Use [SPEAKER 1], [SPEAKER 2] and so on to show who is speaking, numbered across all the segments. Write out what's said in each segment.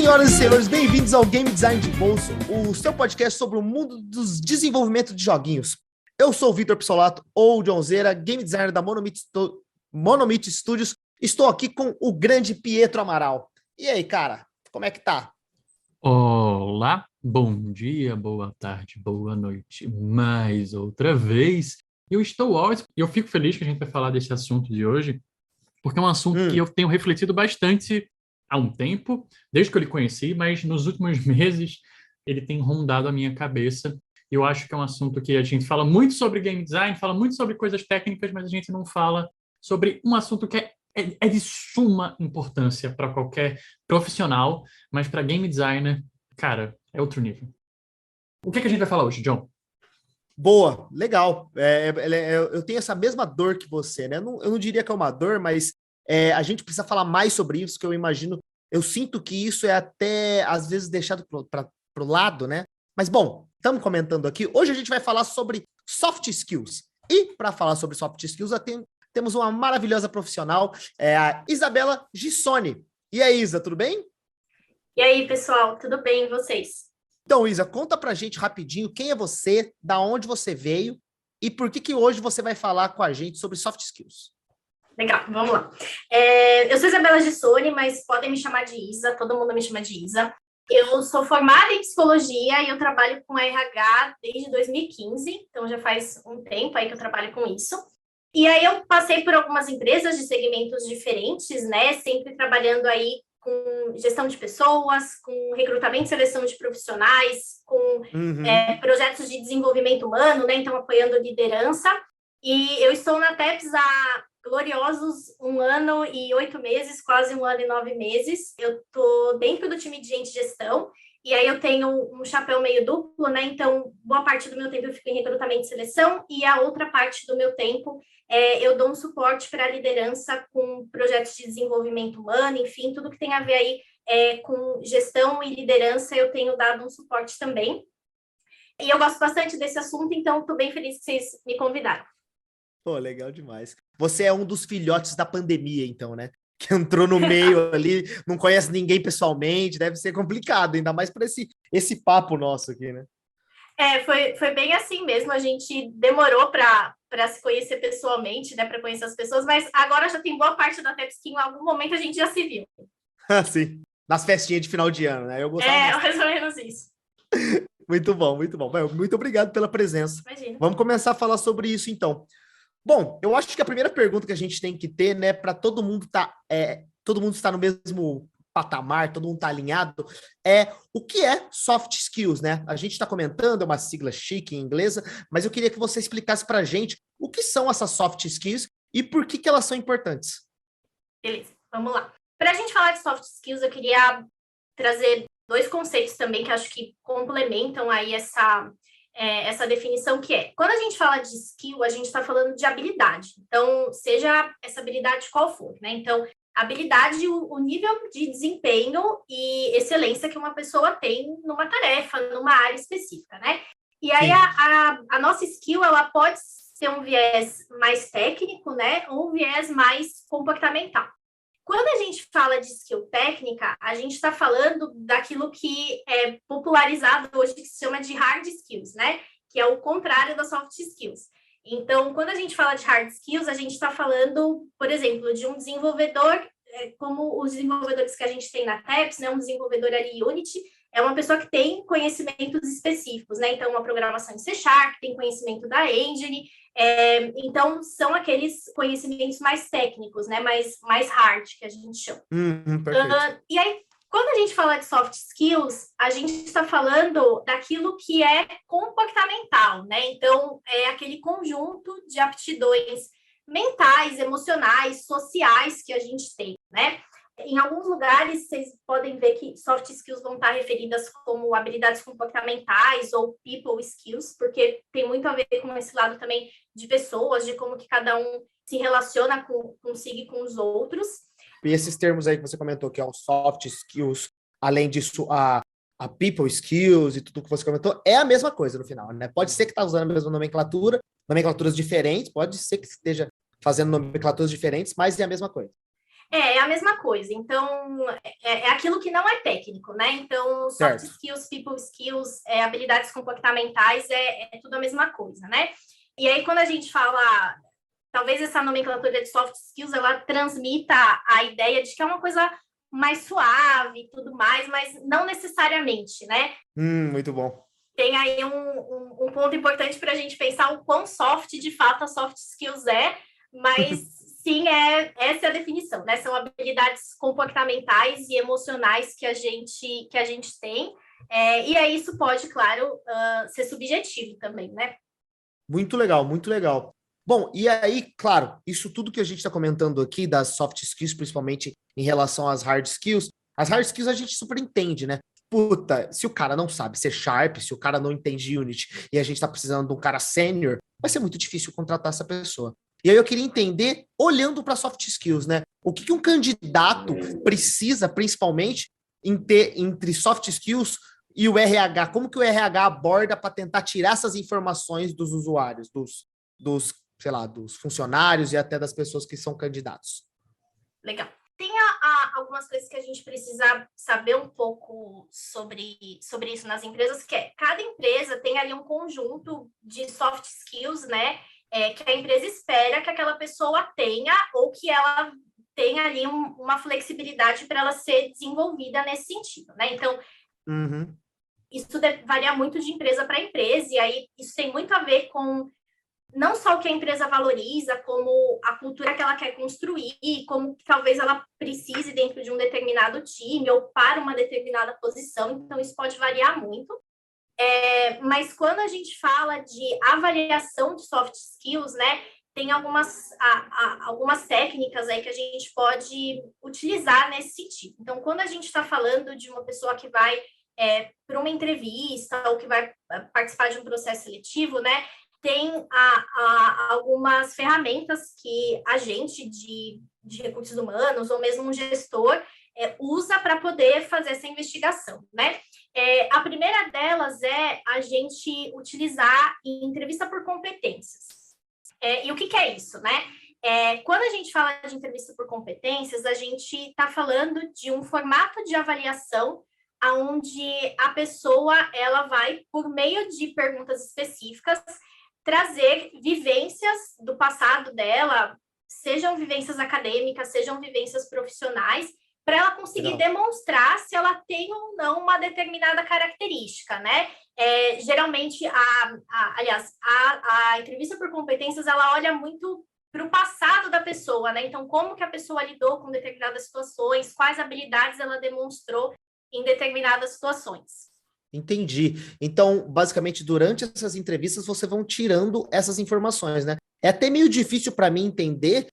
[SPEAKER 1] Senhoras e senhores, bem-vindos ao Game Design de Bolso, o seu podcast sobre o mundo dos desenvolvimentos de joguinhos. Eu sou o Vitor Pissolato, ou Johnzera, Game Designer da Monomit Studios. Estou aqui com o grande Pietro Amaral. E aí, cara, como é que tá?
[SPEAKER 2] Olá, bom dia, boa tarde, boa noite, mais outra vez. Eu estou ótimo e eu fico feliz que a gente vai falar desse assunto de hoje, porque é um assunto que eu tenho refletido bastante há um tempo, desde que eu lhe conheci, mas nos últimos meses ele tem rondado a minha cabeça. Eu acho que é um assunto que a gente fala muito sobre game design, fala muito sobre coisas técnicas, mas a gente não fala sobre um assunto que é de suma importância para qualquer profissional, mas para game designer, cara, é outro nível. O que a gente vai falar hoje, John?
[SPEAKER 1] Boa, legal. Eu tenho essa mesma dor que você, né? Eu não diria que é uma dor, mas a gente precisa falar mais sobre isso, que eu imagino. Eu sinto que isso é até, às vezes, deixado para o lado, né? Mas, bom, estamos comentando aqui. Hoje a gente vai falar sobre soft skills. E, para falar sobre soft skills, temos uma maravilhosa profissional, a Isabela Gissoni. E aí, Isa, tudo bem?
[SPEAKER 3] E aí, pessoal, tudo bem e vocês?
[SPEAKER 1] Então, Isa, conta pra gente rapidinho quem é você, da onde você veio e por que hoje você vai falar com a gente sobre soft skills.
[SPEAKER 3] Legal, vamos lá. Eu sou Isabela Gissoni, mas podem me chamar de Isa, todo mundo me chama de Isa. Eu sou formada em psicologia e eu trabalho com RH desde 2015, então já faz um tempo aí que eu trabalho com isso. E aí eu passei por algumas empresas de segmentos diferentes, né, sempre trabalhando aí com gestão de pessoas, com recrutamento e seleção de profissionais, com projetos de desenvolvimento humano, né? Então, apoiando liderança. E eu estou na TEPS há gloriosos 1 ano e 8 meses, quase 1 ano e 9 meses. Eu estou dentro do time de gente de gestão, e aí eu tenho um chapéu meio duplo, né? Então, boa parte do meu tempo eu fico em recrutamento e seleção, e a outra parte do meu tempo eu dou um suporte para a liderança com projetos de desenvolvimento humano, enfim, tudo que tem a ver aí com gestão e liderança, eu tenho dado um suporte também. E eu gosto bastante desse assunto, então estou bem feliz que vocês me convidaram.
[SPEAKER 1] Pô, legal demais. Você é um dos filhotes da pandemia, então, né? Que entrou no meio ali, não conhece ninguém pessoalmente, deve ser complicado, ainda mais para esse papo nosso aqui, né?
[SPEAKER 3] Foi bem assim mesmo, a gente demorou para se conhecer pessoalmente, né, para conhecer as pessoas, mas agora já tem boa parte da TEPS que em algum momento a gente já se viu.
[SPEAKER 1] Sim, nas festinhas de final de ano, né? Eu gostava
[SPEAKER 3] mais ou menos isso.
[SPEAKER 1] Muito bom, muito bom. Muito obrigado pela presença.
[SPEAKER 3] Imagina.
[SPEAKER 1] Vamos começar a falar sobre isso, então. Bom, eu acho que a primeira pergunta que a gente tem que ter, né, para todo mundo estar no mesmo patamar, todo mundo está alinhado, o que é soft skills, né? A gente está comentando, é uma sigla chique em inglesa, mas eu queria que você explicasse para a gente o que são essas soft skills e por que elas são importantes.
[SPEAKER 3] Beleza, vamos lá. Para a gente falar de soft skills, eu queria trazer 2 conceitos também que acho que complementam aí essa definição, que é, quando a gente fala de skill, a gente está falando de habilidade. Então, seja essa habilidade qual for, né? Então, habilidade, o nível de desempenho e excelência que uma pessoa tem numa tarefa, numa área específica, né? E aí, a nossa skill, ela pode ter um viés mais técnico, né? Ou um viés mais comportamental. Quando a gente fala de skill técnica, a gente está falando daquilo que é popularizado hoje, que se chama de hard skills, né? Que é o contrário das soft skills. Então, quando a gente fala de hard skills, a gente está falando, por exemplo, de um desenvolvedor, como os desenvolvedores que a gente tem na TEPS, né? Um desenvolvedor ali Unity, é uma pessoa que tem conhecimentos específicos, né? Então, uma programação em C#, tem conhecimento da Engine. Então, são aqueles conhecimentos mais técnicos, né? Mais hard, que a gente chama.
[SPEAKER 1] Perfeito.
[SPEAKER 3] E aí, quando a gente fala de soft skills, a gente está falando daquilo que é comportamental, né? Então, é aquele conjunto de aptidões mentais, emocionais, sociais que a gente tem, né? Em alguns lugares, vocês podem ver que soft skills vão estar referidas como habilidades comportamentais ou people skills, porque tem muito a ver com esse lado também de pessoas, de como que cada um se relaciona consigo e com os outros.
[SPEAKER 1] E esses termos aí que você comentou, que é o soft skills, além disso, a people skills e tudo que você comentou, é a mesma coisa no final, né? Pode ser que está usando a mesma nomenclaturas diferentes, pode ser que esteja fazendo nomenclaturas diferentes, mas é a mesma coisa.
[SPEAKER 3] É a mesma coisa. Então, é aquilo que não é técnico, né? Então, soft
[SPEAKER 1] Certo.
[SPEAKER 3] skills, people skills, habilidades comportamentais, é tudo a mesma coisa, né? E aí, quando a gente fala, talvez essa nomenclatura de soft skills, ela transmita a ideia de que é uma coisa mais suave e tudo mais, mas não necessariamente, né?
[SPEAKER 1] Muito bom.
[SPEAKER 3] Tem aí um ponto importante para a gente pensar o quão soft, de fato, a soft skills mas sim, essa é a definição, né? São habilidades comportamentais e emocionais que a gente tem, e aí isso pode, claro, ser subjetivo também, né?
[SPEAKER 1] Muito legal, muito legal. Bom, e aí, claro, isso tudo que a gente está comentando aqui das soft skills, principalmente em relação às hard skills, as hard skills a gente super entende, né? Puta, se o cara não sabe ser Sharp, se o cara não entende Unity e a gente está precisando de um cara sênior, vai ser muito difícil contratar essa pessoa. E aí eu queria entender, olhando para soft skills, né? O que um candidato precisa, principalmente, entre soft skills e o RH, como que o RH aborda para tentar tirar essas informações dos usuários, dos, sei lá, dos funcionários e até das pessoas que são candidatos?
[SPEAKER 3] Legal. Tem algumas coisas que a gente precisa saber um pouco sobre isso nas empresas, que cada empresa tem ali um conjunto de soft skills, né? Que a empresa espera que aquela pessoa tenha ou que ela tenha ali uma flexibilidade para ela ser desenvolvida nesse sentido, né? Então, isso varia muito de empresa para empresa, e aí isso tem muito a ver com não só o que a empresa valoriza, como a cultura que ela quer construir, como talvez ela precise dentro de um determinado time ou para uma determinada posição, então isso pode variar muito. Mas quando a gente fala de avaliação de soft skills, né, tem algumas técnicas aí que a gente pode utilizar nesse sentido. Então, quando a gente está falando de uma pessoa que vai para uma entrevista ou que vai participar de um processo seletivo, né, tem algumas ferramentas que a gente de recursos humanos ou mesmo um gestor usa para poder fazer essa investigação, né? A primeira delas é a gente utilizar em entrevista por competências. E o que é isso, né? Quando a gente fala de entrevista por competências, a gente está falando de um formato de avaliação onde a pessoa ela vai, por meio de perguntas específicas, trazer vivências do passado dela, sejam vivências acadêmicas, sejam vivências profissionais, para ela conseguir demonstrar se ela tem ou não uma determinada característica, né? Geralmente, aliás, a entrevista por competências, ela olha muito para o passado da pessoa, né? Então, como que a pessoa lidou com determinadas situações, quais habilidades ela demonstrou em determinadas situações.
[SPEAKER 1] Entendi. Então, basicamente, durante essas entrevistas, você vão tirando essas informações, né? É até meio difícil para mim entender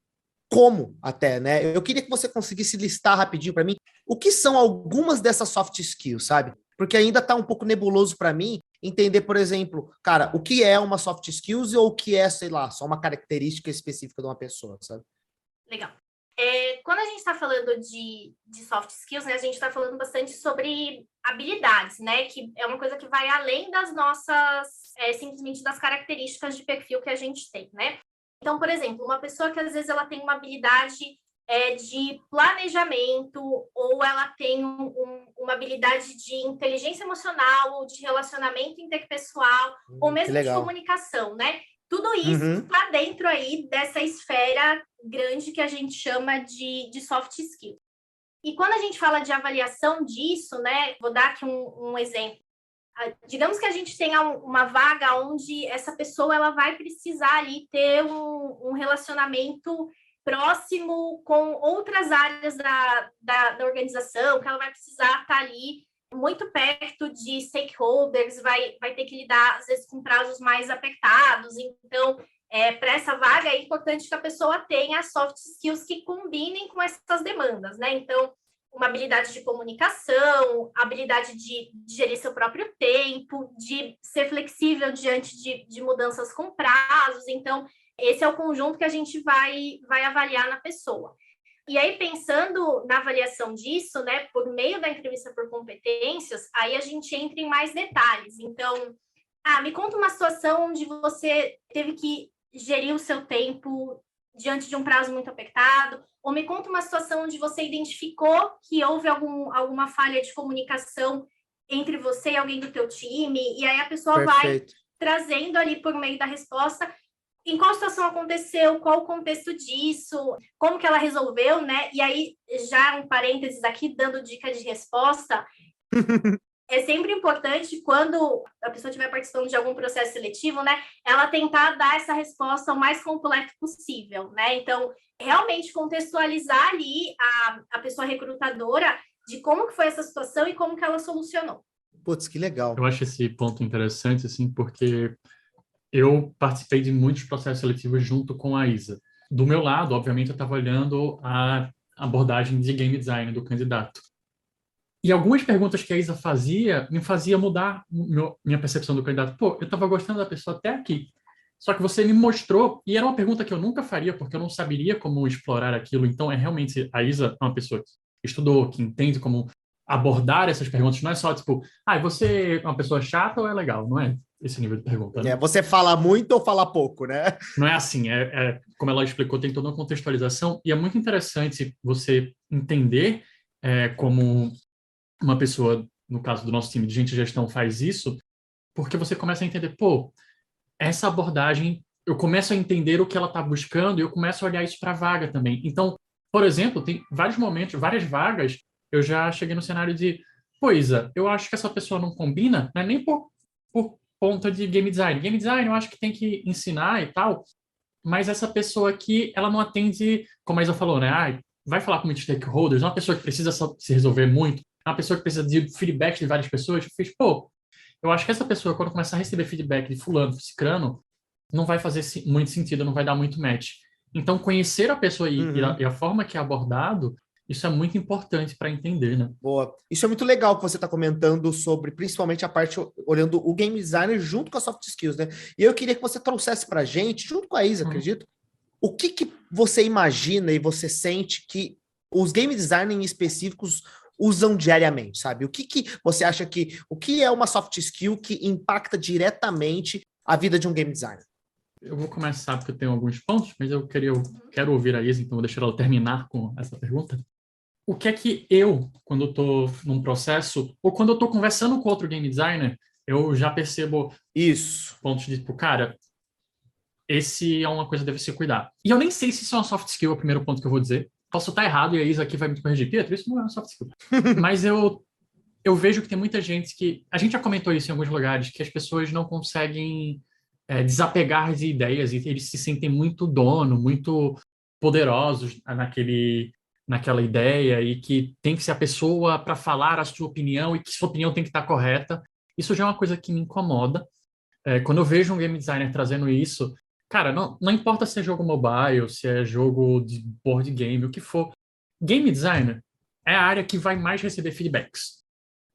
[SPEAKER 1] como até, né? Eu queria que você conseguisse listar rapidinho para mim o que são algumas dessas soft skills, sabe? Porque ainda tá um pouco nebuloso para mim entender, por exemplo, cara, o que é uma soft skills ou o que é, sei lá, só uma característica específica de uma pessoa, sabe?
[SPEAKER 3] Legal. Quando a gente está falando de soft skills, né, a gente está falando bastante sobre habilidades, né, que é uma coisa que vai além das nossas, simplesmente das características de perfil que a gente tem, né? Então, por exemplo, uma pessoa que às vezes ela tem uma habilidade de planejamento ou ela tem uma habilidade de inteligência emocional ou de relacionamento interpessoal ou mesmo de comunicação, né? Tudo isso está dentro aí dessa esfera grande que a gente chama de soft skills. E quando a gente fala de avaliação disso, né, vou dar aqui um exemplo. Digamos que a gente tenha uma vaga onde essa pessoa ela vai precisar ali ter um relacionamento próximo com outras áreas da organização, que ela vai precisar estar ali muito perto de stakeholders, vai ter que lidar, às vezes, com prazos mais apertados. Então, para essa vaga, é importante que a pessoa tenha soft skills que combinem com essas demandas, né? Então, uma habilidade de comunicação, habilidade de gerir seu próprio tempo, de ser flexível diante de mudanças com prazos. Então, esse é o conjunto que a gente vai avaliar na pessoa. E aí, pensando na avaliação disso, né, por meio da entrevista por competências, aí a gente entra em mais detalhes. Então, me conta uma situação onde você teve que gerir o seu tempo diante de um prazo muito apertado, ou me conta uma situação onde você identificou que houve alguma falha de comunicação entre você e alguém do teu time, e aí a pessoa vai trazendo ali por meio da resposta em qual situação aconteceu, qual o contexto disso, como que ela resolveu, né? E aí, já um parênteses aqui, dando dica de resposta, é sempre importante, quando a pessoa estiver participando de algum processo seletivo, né, ela tentar dar essa resposta o mais completa possível, né? Então, realmente contextualizar ali a pessoa recrutadora de como que foi essa situação e como que ela solucionou.
[SPEAKER 1] Putz, que legal.
[SPEAKER 2] Eu acho esse ponto interessante, assim, porque eu participei de muitos processos seletivos junto com a Isa. Do meu lado, obviamente, eu estava olhando a abordagem de game design do candidato. E algumas perguntas que a Isa fazia me fazia mudar minha percepção do candidato. Pô, eu estava gostando da pessoa até aqui. Só que você me mostrou, e era uma pergunta que eu nunca faria, porque eu não saberia como explorar aquilo. Então, realmente, a Isa é uma pessoa que estudou, que entende como abordar essas perguntas. Não é só, tipo, você é uma pessoa chata ou é legal? Não é esse nível de pergunta, né?
[SPEAKER 1] Você fala muito ou fala pouco, né?
[SPEAKER 2] Não é assim, como ela explicou, tem toda uma contextualização, e é muito interessante você entender como uma pessoa, no caso do nosso time de gente de gestão, faz isso, porque você começa a entender, pô, essa abordagem, eu começo a entender o que ela está buscando e eu começo a olhar isso para a vaga também. Então, por exemplo, tem vários momentos, várias vagas, eu já cheguei no cenário de, Isa, eu acho que essa pessoa não combina, não é nem por conta de game design. Game design eu acho que tem que ensinar e tal, mas essa pessoa aqui, ela não atende, como a Isa falou, né? Vai falar com muitos stakeholders, é uma pessoa que precisa se resolver muito, é uma pessoa que precisa de feedback de várias pessoas. Eu fiz, eu acho que essa pessoa, quando começar a receber feedback de fulano, cicrano, não vai fazer muito sentido, não vai dar muito match. Então, conhecer a pessoa e a forma que é abordado, isso é muito importante para entender, né?
[SPEAKER 1] Boa. Isso é muito legal que você está comentando sobre, principalmente a parte olhando o game designer junto com as soft skills, né? E eu queria que você trouxesse para a gente, junto com a Isa, acredito, o que você imagina e você sente que os game designers específicos usam diariamente, sabe? O que você acha o que é uma soft skill que impacta diretamente a vida de um game designer?
[SPEAKER 2] Eu vou começar porque eu tenho alguns pontos, mas eu quero ouvir a Isa, então vou deixar ela terminar com essa pergunta. O que é que eu, quando eu estou num processo, ou quando eu estou conversando com outro game designer, eu já percebo
[SPEAKER 1] isso,
[SPEAKER 2] pontos de, tipo, cara, esse é uma coisa que deve se cuidar. E eu nem sei se isso é uma soft skill, é o primeiro ponto que eu vou dizer. Posso estar errado e a Isa aqui vai me corrigir. Pietro, isso não é uma soft skill. Mas eu vejo que tem muita gente que... A gente já comentou isso em alguns lugares, que as pessoas não conseguem desapegar de ideias e eles se sentem muito dono, muito poderosos naquela ideia e que tem que ser a pessoa para falar a sua opinião e que sua opinião tem que estar correta. Isso já é uma coisa que me incomoda. Quando eu vejo um game designer trazendo isso, cara, não importa se é jogo mobile, se é jogo de board game, o que for. Game designer é a área que vai mais receber feedbacks.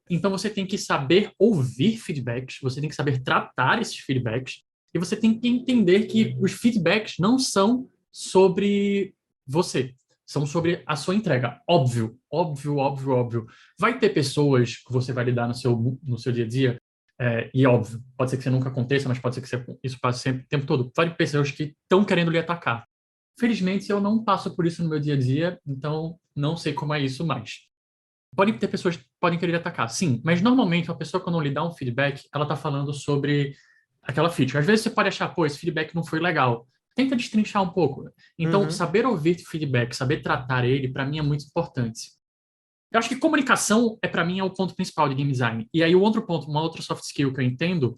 [SPEAKER 2] Então você tem que saber ouvir feedbacks, você tem que saber tratar esses feedbacks e você tem que entender que os feedbacks não são sobre você, são sobre a sua entrega. Óbvio, óbvio, óbvio, óbvio. Vai ter pessoas que você vai lidar no seu dia a dia, e óbvio, pode ser que isso nunca aconteça, mas pode ser que isso passe sempre, o tempo todo. Vai ter pessoas que estão querendo lhe atacar. Felizmente, eu não passo por isso no meu dia a dia, então não sei como é isso mais. Podem ter pessoas que podem querer atacar, sim, mas normalmente uma pessoa, quando lhe dá um feedback, ela está falando sobre aquela feature. Às vezes você pode achar, esse feedback não foi legal. Tenta destrinchar um pouco. Então, saber ouvir feedback, saber tratar ele, para mim é muito importante. Eu acho que comunicação, para mim, é o ponto principal de game design. E aí o outro ponto, uma outra soft skill que eu entendo,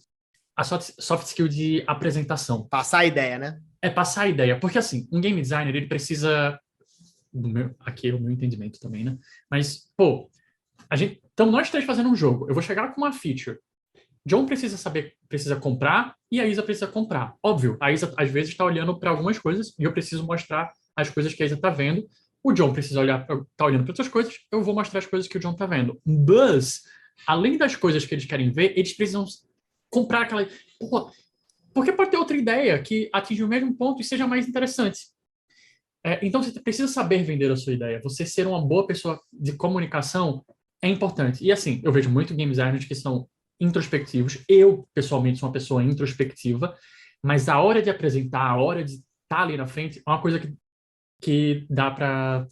[SPEAKER 2] a soft skill de apresentação.
[SPEAKER 1] Passar a ideia, né?
[SPEAKER 2] É passar a ideia. Porque, assim, um game designer, ele precisa... Aqui é o meu entendimento também, né? Mas, então nós três fazendo um jogo. Eu vou chegar com uma feature. John precisa comprar e a Isa precisa comprar. Óbvio, a Isa às vezes está olhando para algumas coisas e eu preciso mostrar as coisas que a Isa está vendo. O John precisa tá olhando para outras coisas, eu vou mostrar as coisas que o John está vendo. Mas, além das coisas que eles querem ver, eles precisam comprar aquela... Porque pode ter outra ideia que atinja o mesmo ponto e seja mais interessante. Então, você precisa saber vender a sua ideia. Você ser uma boa pessoa de comunicação é importante. E, assim, eu vejo muito game designers que são introspectivos. Eu, pessoalmente, sou uma pessoa introspectiva, mas a hora de apresentar, a hora de tá ali na frente, é uma coisa que dá para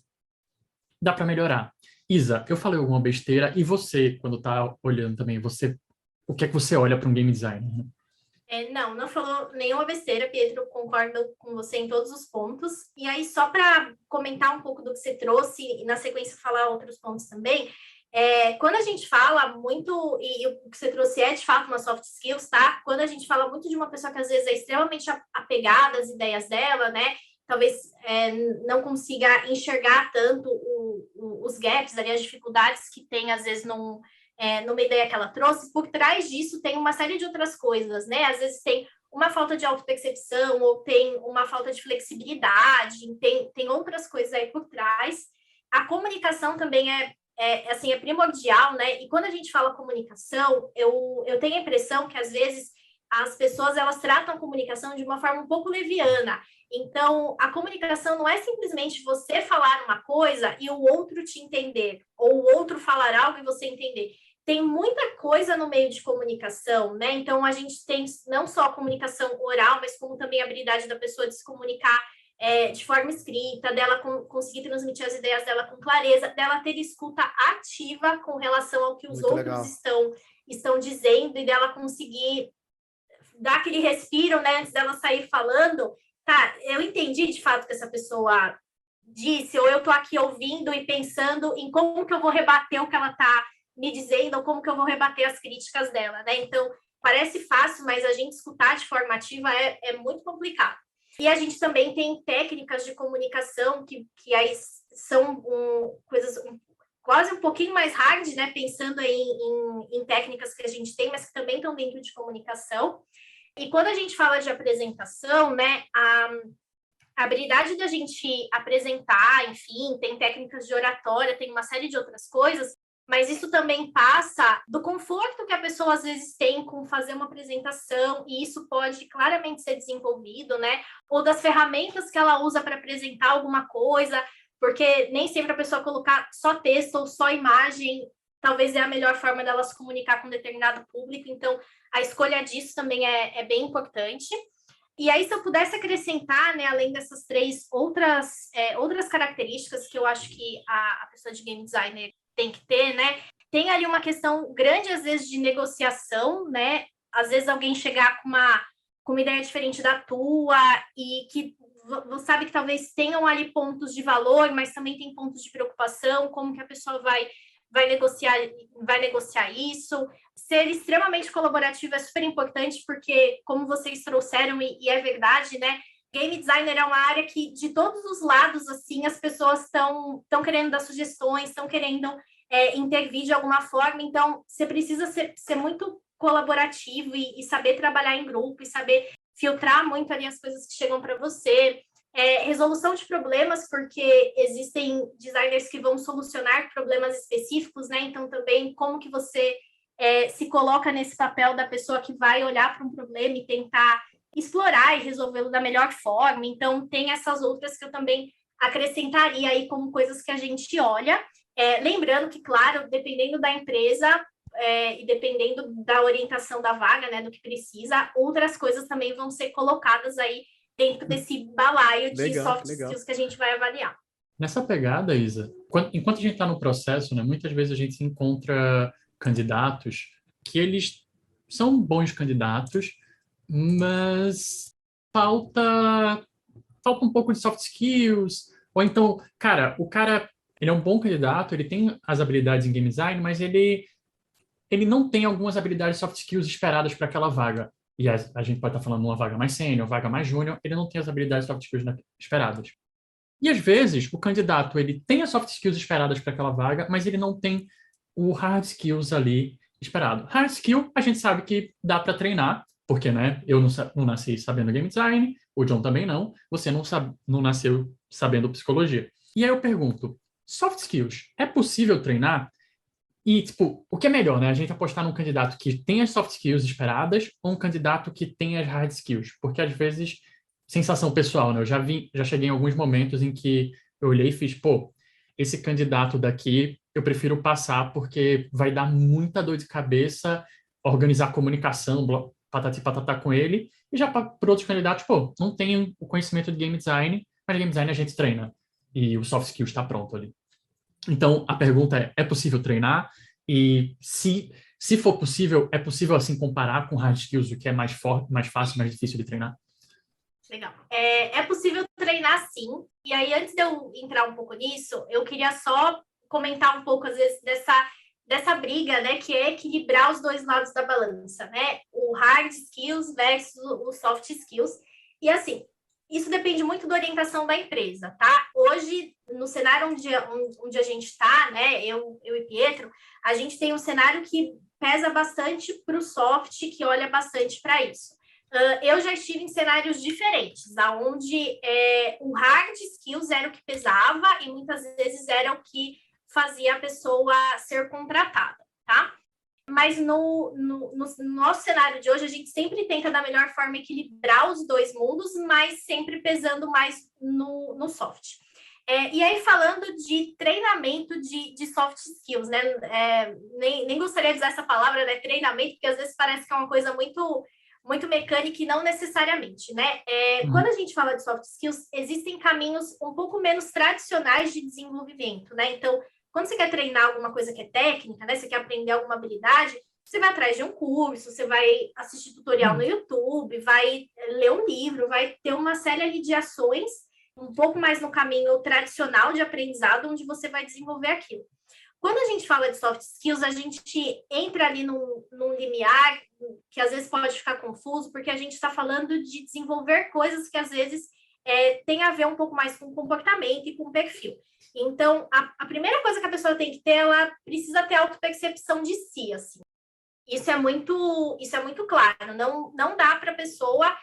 [SPEAKER 2] melhorar. Isa, eu falei alguma besteira, e você, quando tá olhando também, o que é que você olha para um game designer? Né?
[SPEAKER 3] Não falou nenhuma besteira, Pietro, concordo com você em todos os pontos. E aí, só para comentar um pouco do que você trouxe, e na sequência falar outros pontos também, quando a gente fala muito, e o que você trouxe é de fato uma soft skills, tá? Quando a gente fala muito de uma pessoa que às vezes é extremamente apegada às ideias dela, né? Talvez não consiga enxergar tanto os gaps, ali, as dificuldades que tem, às vezes, numa ideia que ela trouxe, por trás disso tem uma série de outras coisas, né? Às vezes tem uma falta de autopercepção, ou tem uma falta de flexibilidade, tem outras coisas aí por trás. A comunicação também assim, é primordial, né? E quando a gente fala comunicação, eu tenho a impressão que, às vezes, as pessoas, elas tratam a comunicação de uma forma um pouco leviana. Então, a comunicação não é simplesmente você falar uma coisa e o outro te entender, ou o outro falar algo e você entender. Tem muita coisa no meio de comunicação, né? Então, a gente tem não só a comunicação oral, mas como também a habilidade da pessoa de se comunicar de forma escrita, dela conseguir transmitir as ideias dela com clareza, dela ter escuta ativa com relação ao que os
[SPEAKER 1] Muito
[SPEAKER 3] outros
[SPEAKER 1] legal.
[SPEAKER 3] estão dizendo, e dela conseguir dar aquele respiro, né, antes dela sair falando. Tá, eu entendi de fato o que essa pessoa disse, ou eu estou aqui ouvindo e pensando em como que eu vou rebater o que ela está me dizendo, ou como que eu vou rebater as críticas dela, né? Então, parece fácil, mas a gente escutar de forma ativa é muito complicado. E a gente também tem técnicas de comunicação que aí são coisas quase um pouquinho mais hard, né? Pensando aí em técnicas que a gente tem, mas que também estão dentro de comunicação. E quando a gente fala de apresentação, né, a habilidade da gente apresentar, enfim, tem técnicas de oratória, tem uma série de outras coisas, mas isso também passa do conforto que a pessoa às vezes tem com fazer uma apresentação, e isso pode claramente ser desenvolvido, né? Ou das ferramentas que ela usa para apresentar alguma coisa, porque nem sempre a pessoa colocar só texto ou só imagem talvez é a melhor forma dela se comunicar com um determinado público. Então, a escolha disso também é bem importante. E aí, se eu pudesse acrescentar, né, além dessas três outras características que eu acho que a pessoa de game designer tem que ter, né? Tem ali uma questão grande, às vezes, de negociação, né? Às vezes alguém chegar com uma ideia diferente da tua, e que você sabe que talvez tenham ali pontos de valor, mas também tem pontos de preocupação, como que a pessoa vai negociar isso. Ser extremamente colaborativo é super importante, porque, como vocês trouxeram, e é verdade, né? Game designer é uma área que, de todos os lados, assim, as pessoas estão querendo dar sugestões, estão querendo intervir de alguma forma. Então, você precisa ser muito colaborativo e saber trabalhar em grupo, e saber filtrar muito ali as coisas que chegam para você. Resolução de problemas, porque existem designers que vão solucionar problemas específicos, né? Então, também, como que você se coloca nesse papel da pessoa que vai olhar para um problema e tentar explorar e resolvê-lo da melhor forma. Então, tem essas outras que eu também acrescentaria aí como coisas que a gente olha. Lembrando que, claro, dependendo da empresa e dependendo da orientação da vaga, né, do que precisa, outras coisas também vão ser colocadas aí dentro desse balaio de soft skills que a gente vai avaliar.
[SPEAKER 2] Nessa pegada, Isa, enquanto a gente está no processo, né, muitas vezes a gente encontra candidatos que eles são bons candidatos, mas falta um pouco de soft skills, ou então, o cara, ele é um bom candidato, ele tem as habilidades em game design, mas ele não tem algumas habilidades soft skills esperadas para aquela vaga. E a gente pode estar falando de uma vaga mais sênior, vaga mais júnior, ele não tem as habilidades soft skills esperadas. E às vezes o candidato ele tem as soft skills esperadas para aquela vaga, mas ele não tem o hard skills ali esperado. Hard skill a gente sabe que dá para treinar, porque, né, eu não nasci sabendo game design, o John também não, você não nasceu sabendo psicologia. E aí eu pergunto, soft skills, é possível treinar? E, tipo, o que é melhor, né? A gente apostar num candidato que tem as soft skills esperadas ou um candidato que tem as hard skills? Porque, às vezes, sensação pessoal, né? Eu já cheguei em alguns momentos em que eu olhei e fiz, pô, esse candidato daqui eu prefiro passar porque vai dar muita dor de cabeça organizar comunicação, patati patatá com ele, E já para outros candidatos, pô, não tenho o conhecimento de game design, mas game design a gente treina. E o soft skill está pronto ali. Então, a pergunta é possível treinar? E se for possível, é possível, assim, comparar com hard skills, o que é mais forte, mais fácil, mais difícil de treinar?
[SPEAKER 3] Legal. É possível treinar, sim. E aí, antes de eu entrar um pouco nisso, eu queria só comentar um pouco, às vezes, dessa briga, né, que é equilibrar os dois lados da balança, né? O hard skills versus o soft skills. E, assim, isso depende muito da orientação da empresa, tá? Hoje, no cenário onde a gente está, né, eu e Pietro, a gente tem um cenário que pesa bastante para o soft, que olha bastante para isso. Eu já estive em cenários diferentes, onde o hard skills era o que pesava e muitas vezes era o que fazia a pessoa ser contratada, tá? Mas no nosso cenário de hoje, a gente sempre tenta, da melhor forma, equilibrar os dois mundos, mas sempre pesando mais no soft. E aí, falando de treinamento de soft skills, né? Nem gostaria de usar essa palavra, né? Treinamento, porque às vezes parece que é uma coisa muito mecânica e não necessariamente, né? Quando a gente fala de soft skills, existem caminhos um pouco menos tradicionais de desenvolvimento, né? Então, quando você quer treinar alguma coisa que é técnica, né? Você quer aprender alguma habilidade, você vai atrás de um curso, você vai assistir tutorial no YouTube, vai ler um livro, vai ter uma série de ações um pouco mais no caminho tradicional de aprendizado, onde você vai desenvolver aquilo. Quando a gente fala de soft skills, a gente entra ali num limiar que às vezes pode ficar confuso, porque a gente está falando de desenvolver coisas que às vezes tem a ver um pouco mais com comportamento e com perfil. Então, a primeira coisa que a pessoa tem que ter, ela precisa ter autopercepção de si, assim. Isso é muito claro. Não dá para a pessoa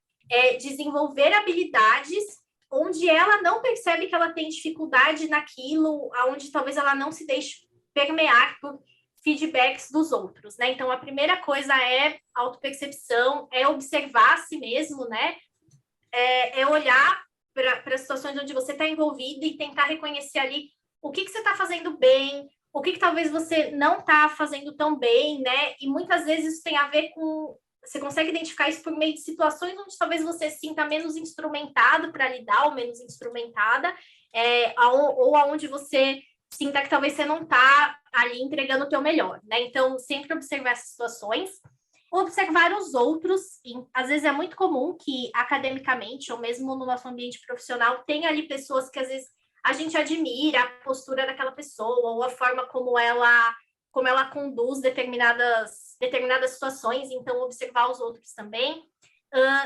[SPEAKER 3] desenvolver habilidades onde ela não percebe que ela tem dificuldade naquilo, onde talvez ela não se deixe permear por feedbacks dos outros, né? Então, a primeira coisa é autopercepção, é observar a si mesmo, né? É olhar para situações onde você está envolvido e tentar reconhecer ali o que você está fazendo bem, o que talvez você não está fazendo tão bem, né? E muitas vezes isso tem a ver com... Você consegue identificar isso por meio de situações onde talvez você se sinta menos instrumentado para lidar ou menos instrumentada, ou aonde você sinta que talvez você não está ali entregando o teu melhor, né? Então, sempre observar essas situações. Observar os outros, e às vezes é muito comum que academicamente, ou mesmo no nosso ambiente profissional, tenha ali pessoas que às vezes a gente admira a postura daquela pessoa, ou a forma como ela conduz determinadas situações, então observar os outros também.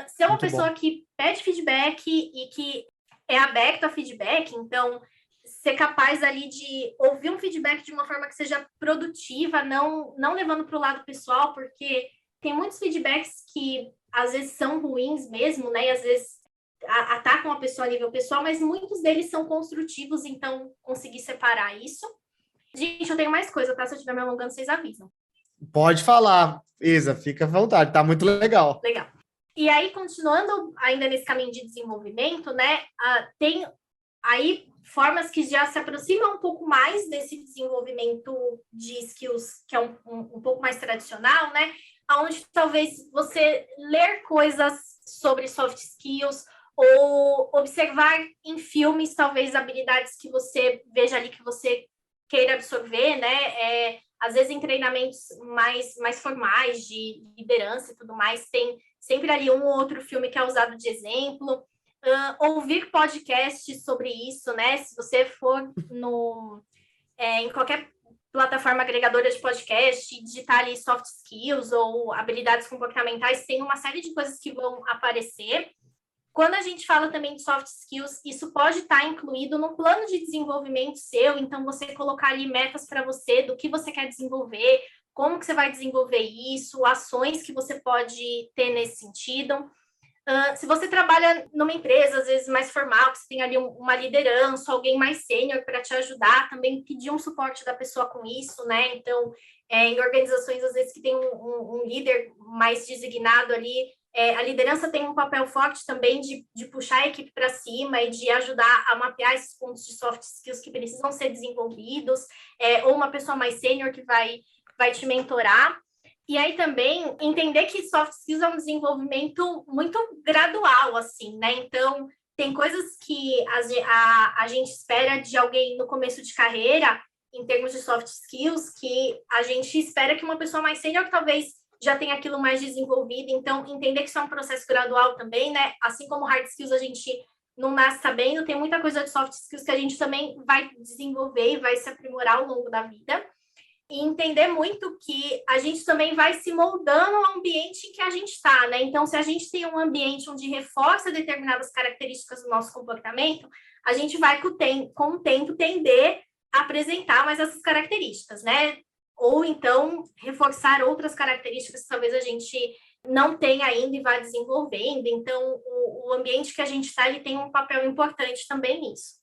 [SPEAKER 3] Ser uma
[SPEAKER 1] Muito
[SPEAKER 3] pessoa
[SPEAKER 1] bom.
[SPEAKER 3] que pede feedback e que é aberto a feedback, então ser capaz ali de ouvir um feedback de uma forma que seja produtiva, não levando para o lado pessoal, porque tem muitos feedbacks que às vezes são ruins mesmo, né? E às vezes atacam a pessoa a nível pessoal, mas muitos deles são construtivos, então conseguir separar isso. Gente, eu tenho mais coisa, tá? Se eu estiver me alongando, vocês avisam.
[SPEAKER 1] Pode falar, Isa, fica à vontade, tá muito legal.
[SPEAKER 3] Legal. E aí, continuando ainda nesse caminho de desenvolvimento, né? Tem aí formas que já se aproximam um pouco mais desse desenvolvimento de skills, que é um pouco mais tradicional, né? Onde talvez você ler coisas sobre soft skills ou observar em filmes, talvez, habilidades que você veja ali que você queira absorver, né? Às vezes em treinamentos mais formais de liderança e tudo mais, tem sempre ali um ou outro filme que é usado de exemplo. Ouvir podcasts sobre isso, né? Se você for em qualquer plataforma agregadora de podcast, digitar ali soft skills ou habilidades comportamentais, tem uma série de coisas que vão aparecer. Quando a gente fala também de soft skills, isso pode estar incluído no plano de desenvolvimento seu, então você colocar ali metas para você, do que você quer desenvolver, como que você vai desenvolver isso, ações que você pode ter nesse sentido. Se você trabalha numa empresa, às vezes mais formal, que você tem ali uma liderança, alguém mais sênior para te ajudar, também pedir um suporte da pessoa com isso, né? Então, em organizações, às vezes, que tem um líder mais designado ali, a liderança tem um papel forte também de puxar a equipe para cima e de ajudar a mapear esses pontos de soft skills que precisam ser desenvolvidos, ou uma pessoa mais sênior que vai te mentorar. E aí também entender que soft skills é um desenvolvimento muito gradual, assim, né? Então, tem coisas que a gente espera de alguém no começo de carreira, em termos de soft skills, que a gente espera que uma pessoa mais sênior talvez já tenha aquilo mais desenvolvido. Então, entender que isso é um processo gradual também, né? Assim como hard skills a gente não nasce sabendo, tem muita coisa de soft skills que a gente também vai desenvolver e vai se aprimorar ao longo da vida. E entender muito que a gente também vai se moldando ao ambiente em que a gente está, né? Então, se a gente tem um ambiente onde reforça determinadas características do nosso comportamento, a gente vai, com o tempo, tender a apresentar mais essas características, né? Ou então, reforçar outras características que talvez a gente não tenha ainda e vá desenvolvendo. Então, o ambiente que a gente está, ele tem um papel importante também nisso.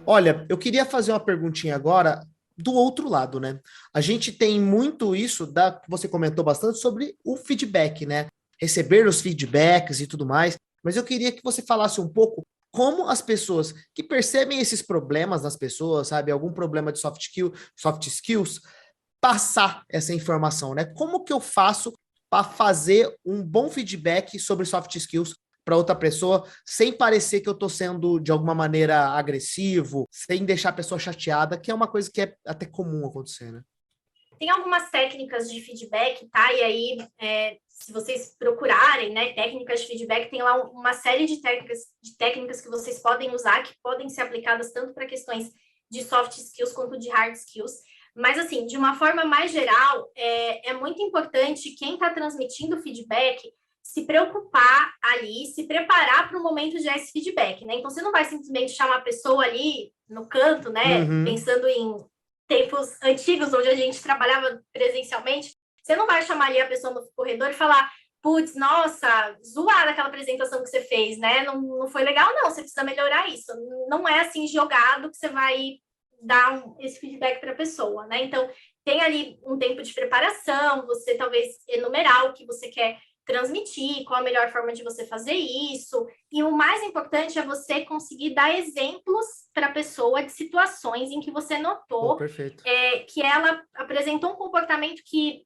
[SPEAKER 1] Olha, eu queria fazer uma perguntinha agora do outro lado, né? A gente tem muito isso, você comentou bastante sobre o feedback, né? Receber os feedbacks e tudo mais, mas eu queria que você falasse um pouco como as pessoas que percebem esses problemas nas pessoas, sabe? Algum problema de soft skills, passar essa informação, né? Como que eu faço para fazer um bom feedback sobre soft skills para outra pessoa, sem parecer que eu estou sendo, de alguma maneira, agressivo, sem deixar a pessoa chateada, que é uma coisa que é até comum acontecer, né?
[SPEAKER 3] Tem algumas técnicas de feedback, tá? E aí, se vocês procurarem, né, técnicas de feedback, tem lá uma série de técnicas que vocês podem usar, que podem ser aplicadas tanto para questões de soft skills quanto de hard skills. Mas, assim, de uma forma mais geral, é muito importante quem está transmitindo feedback se preocupar ali, se preparar para o momento de dar esse feedback, né? Então, você não vai simplesmente chamar a pessoa ali no canto, né? Pensando em tempos antigos, onde a gente trabalhava presencialmente, você não vai chamar ali a pessoa no corredor e falar, putz, nossa, zoada aquela apresentação que você fez, né? Não foi legal, não, você precisa melhorar isso. Não é assim jogado que você vai dar esse feedback para a pessoa, né? Então, tem ali um tempo de preparação, você talvez enumerar o que você quer transmitir, qual a melhor forma de você fazer isso. E o mais importante é você conseguir dar exemplos para a pessoa de situações em que você notou que ela apresentou um comportamento que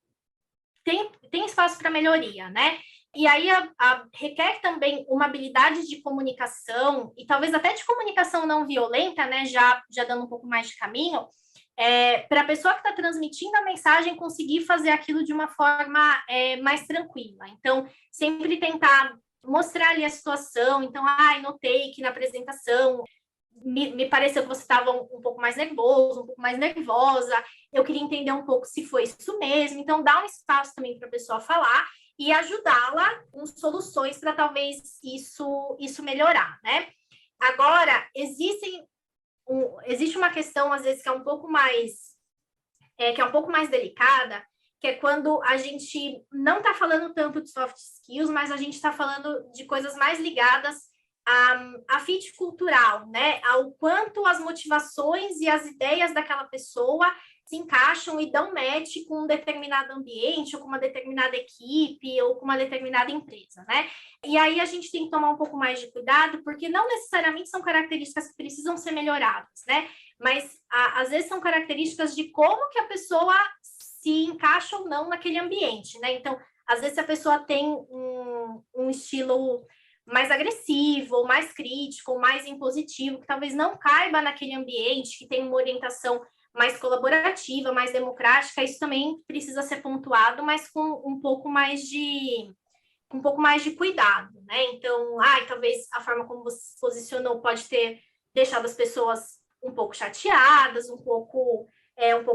[SPEAKER 3] tem espaço para melhoria, né? E aí requer também uma habilidade de comunicação, e talvez até de comunicação não violenta, né? Já dando um pouco mais de caminho, para a pessoa que está transmitindo a mensagem conseguir fazer aquilo de uma forma mais tranquila. Então, sempre tentar mostrar ali a situação. Então, notei que na apresentação me pareceu que você estava um pouco mais nervoso, um pouco mais nervosa. Eu queria entender um pouco se foi isso mesmo. Então, dá um espaço também para a pessoa falar e ajudá-la com soluções para talvez isso melhorar, né? Agora, existe uma questão, às vezes, que é um pouco mais delicada, que é quando a gente não está falando tanto de soft skills, mas a gente está falando de coisas mais ligadas a fit cultural, né? Ao quanto as motivações e as ideias daquela pessoa se encaixam e dão match com um determinado ambiente, ou com uma determinada equipe, ou com uma determinada empresa, né? E aí a gente tem que tomar um pouco mais de cuidado, porque não necessariamente são características que precisam ser melhoradas, né? Mas às vezes são características de como que a pessoa se encaixa ou não naquele ambiente, né? Então, às vezes a pessoa tem um estilo mais agressivo, ou mais crítico, ou mais impositivo, que talvez não caiba naquele ambiente, que tem uma orientação mais colaborativa, mais democrática, isso também precisa ser pontuado, mas com um pouco mais de cuidado, né? Então, talvez a forma como você se posicionou pode ter deixado as pessoas um pouco chateadas, um pouco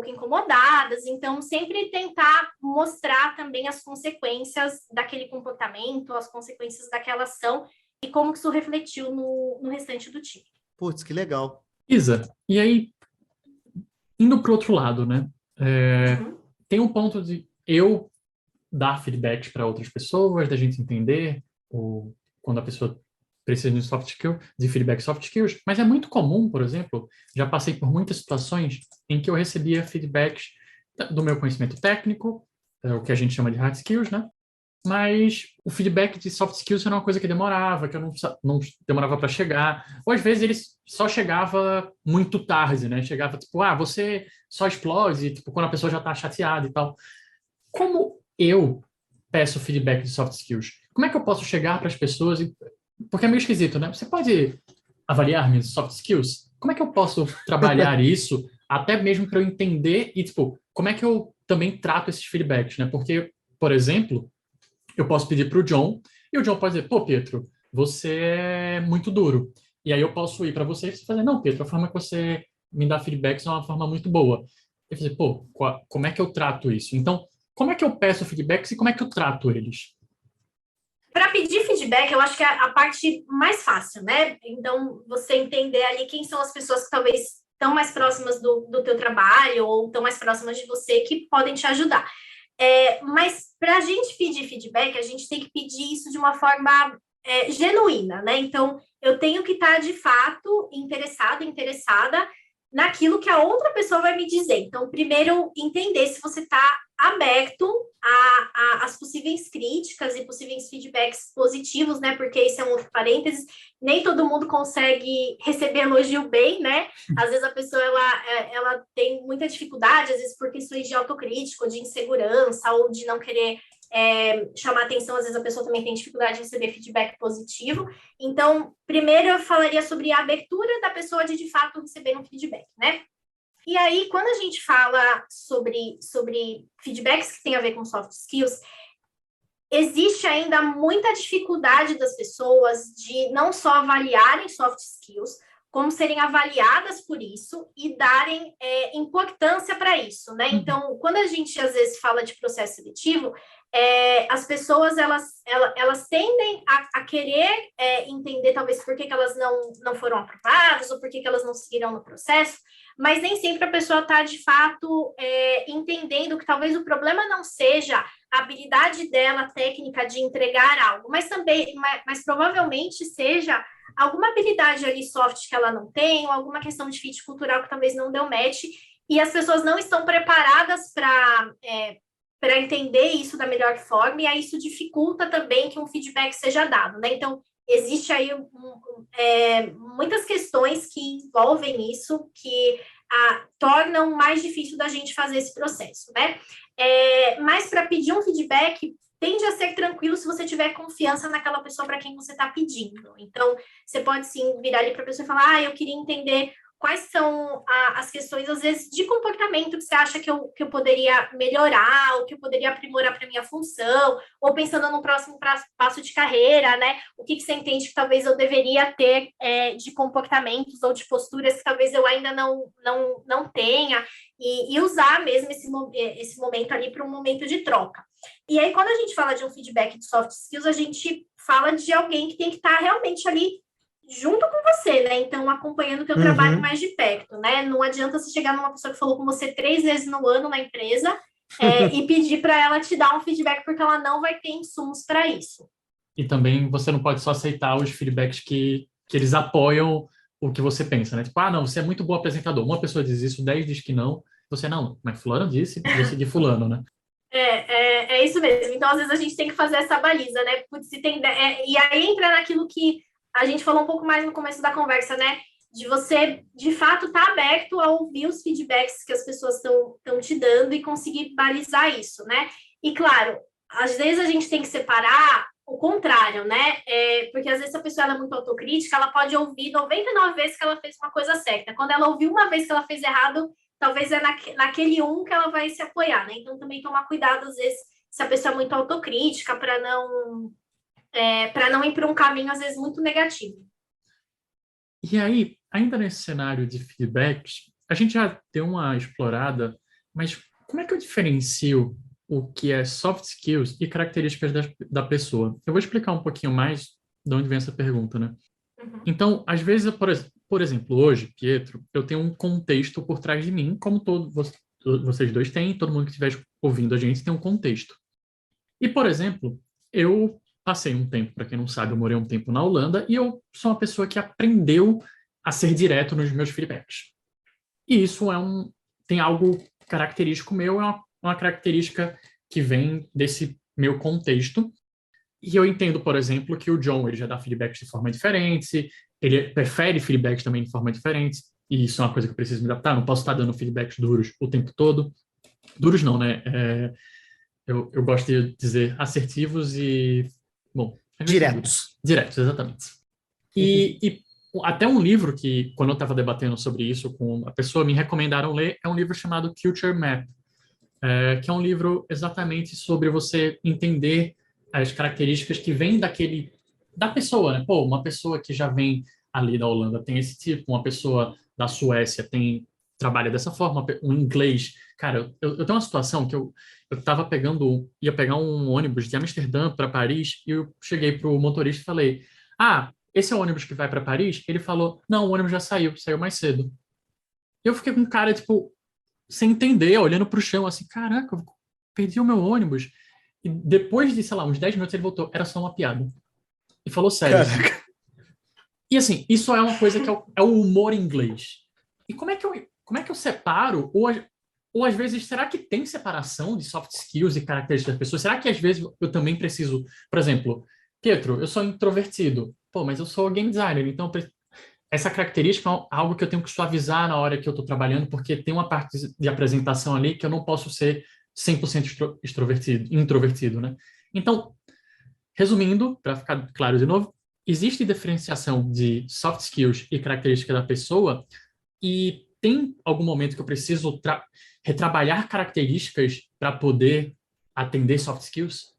[SPEAKER 3] incomodadas. Então, sempre tentar mostrar também as consequências daquele comportamento, as consequências daquela ação e como que isso refletiu no restante do time.
[SPEAKER 1] Putz, que legal.
[SPEAKER 2] Isa, e aí, indo para o outro lado, né? Tem um ponto de eu dar feedback para outras pessoas, da gente entender quando a pessoa precisa de feedback soft skills, mas é muito comum, por exemplo, já passei por muitas situações em que eu recebia feedbacks do meu conhecimento técnico, o que a gente chama de hard skills, né? Mas o feedback de soft skills era uma coisa que demorava, que eu não demorava para chegar. Ou às vezes ele só chegava muito tarde, né? Chegava tipo, você só explode, tipo, quando a pessoa já está chateada e tal. como eu peço feedback de soft skills? Como é que eu posso chegar para as pessoas? Porque é meio esquisito, né? Você pode avaliar minhas soft skills? Como é que eu posso trabalhar isso, até mesmo para eu entender e, tipo, como é que eu também trato esses feedbacks, né? Porque, por exemplo, eu posso pedir para o John, e o John pode dizer, pô, Pietro, você é muito duro. E aí eu posso ir para você e você fazer, não, Pietro, a forma que você me dá feedbacks é uma forma muito boa. E fazer, pô, como é que eu trato isso? Então, como é que eu peço feedbacks e como é que eu trato eles?
[SPEAKER 3] Para pedir feedback, eu acho que é a parte mais fácil, né? Então, você entender ali quem são as pessoas que talvez estão mais próximas do teu trabalho ou estão mais próximas de você que podem te ajudar. Mas para a gente pedir feedback, a gente tem que pedir isso de uma forma genuína, né? Então, eu tenho que estar de fato interessado, interessada naquilo que a outra pessoa vai me dizer. Então, primeiro, entender se você está aberto às possíveis críticas e possíveis feedbacks positivos, né? Porque isso é um outro parênteses. Nem todo mundo consegue receber elogio bem, né? Às vezes a pessoa ela tem muita dificuldade, às vezes por questões de autocrítica, ou de insegurança, ou de não querer chamar atenção. Às vezes a pessoa também tem dificuldade de receber feedback positivo. Então, primeiro eu falaria sobre a abertura da pessoa de fato receber um feedback, né? E aí, quando a gente fala sobre feedbacks que tem a ver com soft skills, existe ainda muita dificuldade das pessoas de não só avaliarem soft skills, como serem avaliadas por isso e darem importância para isso, né? Então, quando a gente às vezes fala de processo seletivo, as pessoas elas tendem a querer entender talvez por que elas não foram aprovadas ou por que elas não seguiram no processo, mas nem sempre a pessoa está de fato entendendo que talvez o problema não seja a habilidade dela técnica de entregar algo, mas provavelmente seja alguma habilidade ali soft que ela não tem, ou alguma questão de fit cultural que talvez não deu match, e as pessoas não estão preparadas para entender isso da melhor forma, e aí isso dificulta também que um feedback seja dado, né? Então, existe aí muitas questões que envolvem isso, que tornam mais difícil da gente fazer esse processo, né? Mas para pedir um feedback, tende a ser tranquilo se você tiver confiança naquela pessoa para quem você está pedindo. Então, você pode sim virar ali para a pessoa e falar, eu queria entender quais são as questões, às vezes, de comportamento que você acha que eu poderia melhorar, ou que eu poderia aprimorar para a minha função, ou pensando no próximo passo de carreira, né? O que você entende que talvez eu deveria ter de comportamentos ou de posturas que talvez eu ainda não tenha, e usar mesmo esse momento ali para um momento de troca. E aí, quando a gente fala de um feedback de soft skills, a gente fala de alguém que tem que estar realmente ali junto com você, né? Então, acompanhando o teu trabalho mais de perto, né? Não adianta você chegar numa pessoa que falou com você 3 vezes no ano na empresa e pedir para ela te dar um feedback, porque ela não vai ter insumos para isso.
[SPEAKER 2] E também você não pode só aceitar os feedbacks que eles apoiam o que você pensa, né? Tipo, não, você é muito bom apresentador. Uma pessoa diz isso, 10 diz que não. Você, não, mas fulano disse, vou seguir fulano, né?
[SPEAKER 3] É isso mesmo. Então, às vezes, a gente tem que fazer essa baliza, né? E aí entra naquilo que a gente falou um pouco mais no começo da conversa, né? De você, de fato, estar aberto a ouvir os feedbacks que as pessoas estão te dando e conseguir balizar isso, né? E, claro, às vezes a gente tem que separar o contrário, né? Porque, às vezes, se a pessoa é muito autocrítica, ela pode ouvir 99 vezes que ela fez uma coisa certa. Quando ela ouviu uma vez que ela fez errado, talvez naquele que ela vai se apoiar, né? Então, também tomar cuidado, às vezes, se a pessoa é muito autocrítica, para não ir para um caminho, às vezes, muito negativo.
[SPEAKER 2] E aí, ainda nesse cenário de feedbacks, a gente já deu uma explorada, mas como é que eu diferencio o que é soft skills e características da pessoa? Eu vou explicar um pouquinho mais de onde vem essa pergunta, né?
[SPEAKER 3] Uhum.
[SPEAKER 2] Então, às vezes, por exemplo, hoje, Pietro, eu tenho um contexto por trás de mim, como vocês dois têm, todo mundo que estiver ouvindo a gente tem um contexto. E, por exemplo, eu passei um tempo, para quem não sabe, eu morei um tempo na Holanda e eu sou uma pessoa que aprendeu a ser direto nos meus feedbacks. E isso tem algo característico meu, é uma característica que vem desse meu contexto. E eu entendo, por exemplo, que o John ele já dá feedbacks de forma diferente, ele prefere feedbacks também de forma diferente, e isso é uma coisa que eu preciso me adaptar, não posso estar dando feedbacks duros o tempo todo. Duros não, né? eu gosto de dizer assertivos e, bom, diretos, exatamente. E até um livro que, quando eu estava debatendo sobre isso com a pessoa, me recomendaram ler, é um livro chamado Culture Map, que é um livro exatamente sobre você entender as características que vêm da pessoa, né? Pô, uma pessoa que já vem ali da Holanda tem esse tipo, uma pessoa da Suécia trabalha dessa forma, um inglês. Cara, eu tenho uma situação que eu ia pegar um ônibus de Amsterdã para Paris e eu cheguei pro motorista e falei, esse é o ônibus que vai para Paris? Ele falou, não, o ônibus já saiu mais cedo. Eu fiquei com um cara, tipo, sem entender, olhando pro chão, assim, caraca, eu perdi o meu ônibus. E depois de, sei lá, uns 10 minutos ele voltou, era só uma piada. E falou sério, assim.
[SPEAKER 1] Caraca.
[SPEAKER 2] E assim, isso é uma coisa que é o humor inglês. E como é que eu separo? Ou às vezes, será que tem separação de soft skills e características das pessoas? Será que às vezes eu também preciso, por exemplo, Pietro, eu sou introvertido. Pô, mas eu sou game designer, então essa característica é algo que eu tenho que suavizar na hora que eu estou trabalhando, porque tem uma parte de apresentação ali que eu não posso ser 100% introvertido, né? Então, resumindo, para ficar claro de novo, existe diferenciação de soft skills e característica da pessoa e tem algum momento que eu preciso retrabalhar características para poder atender soft skills?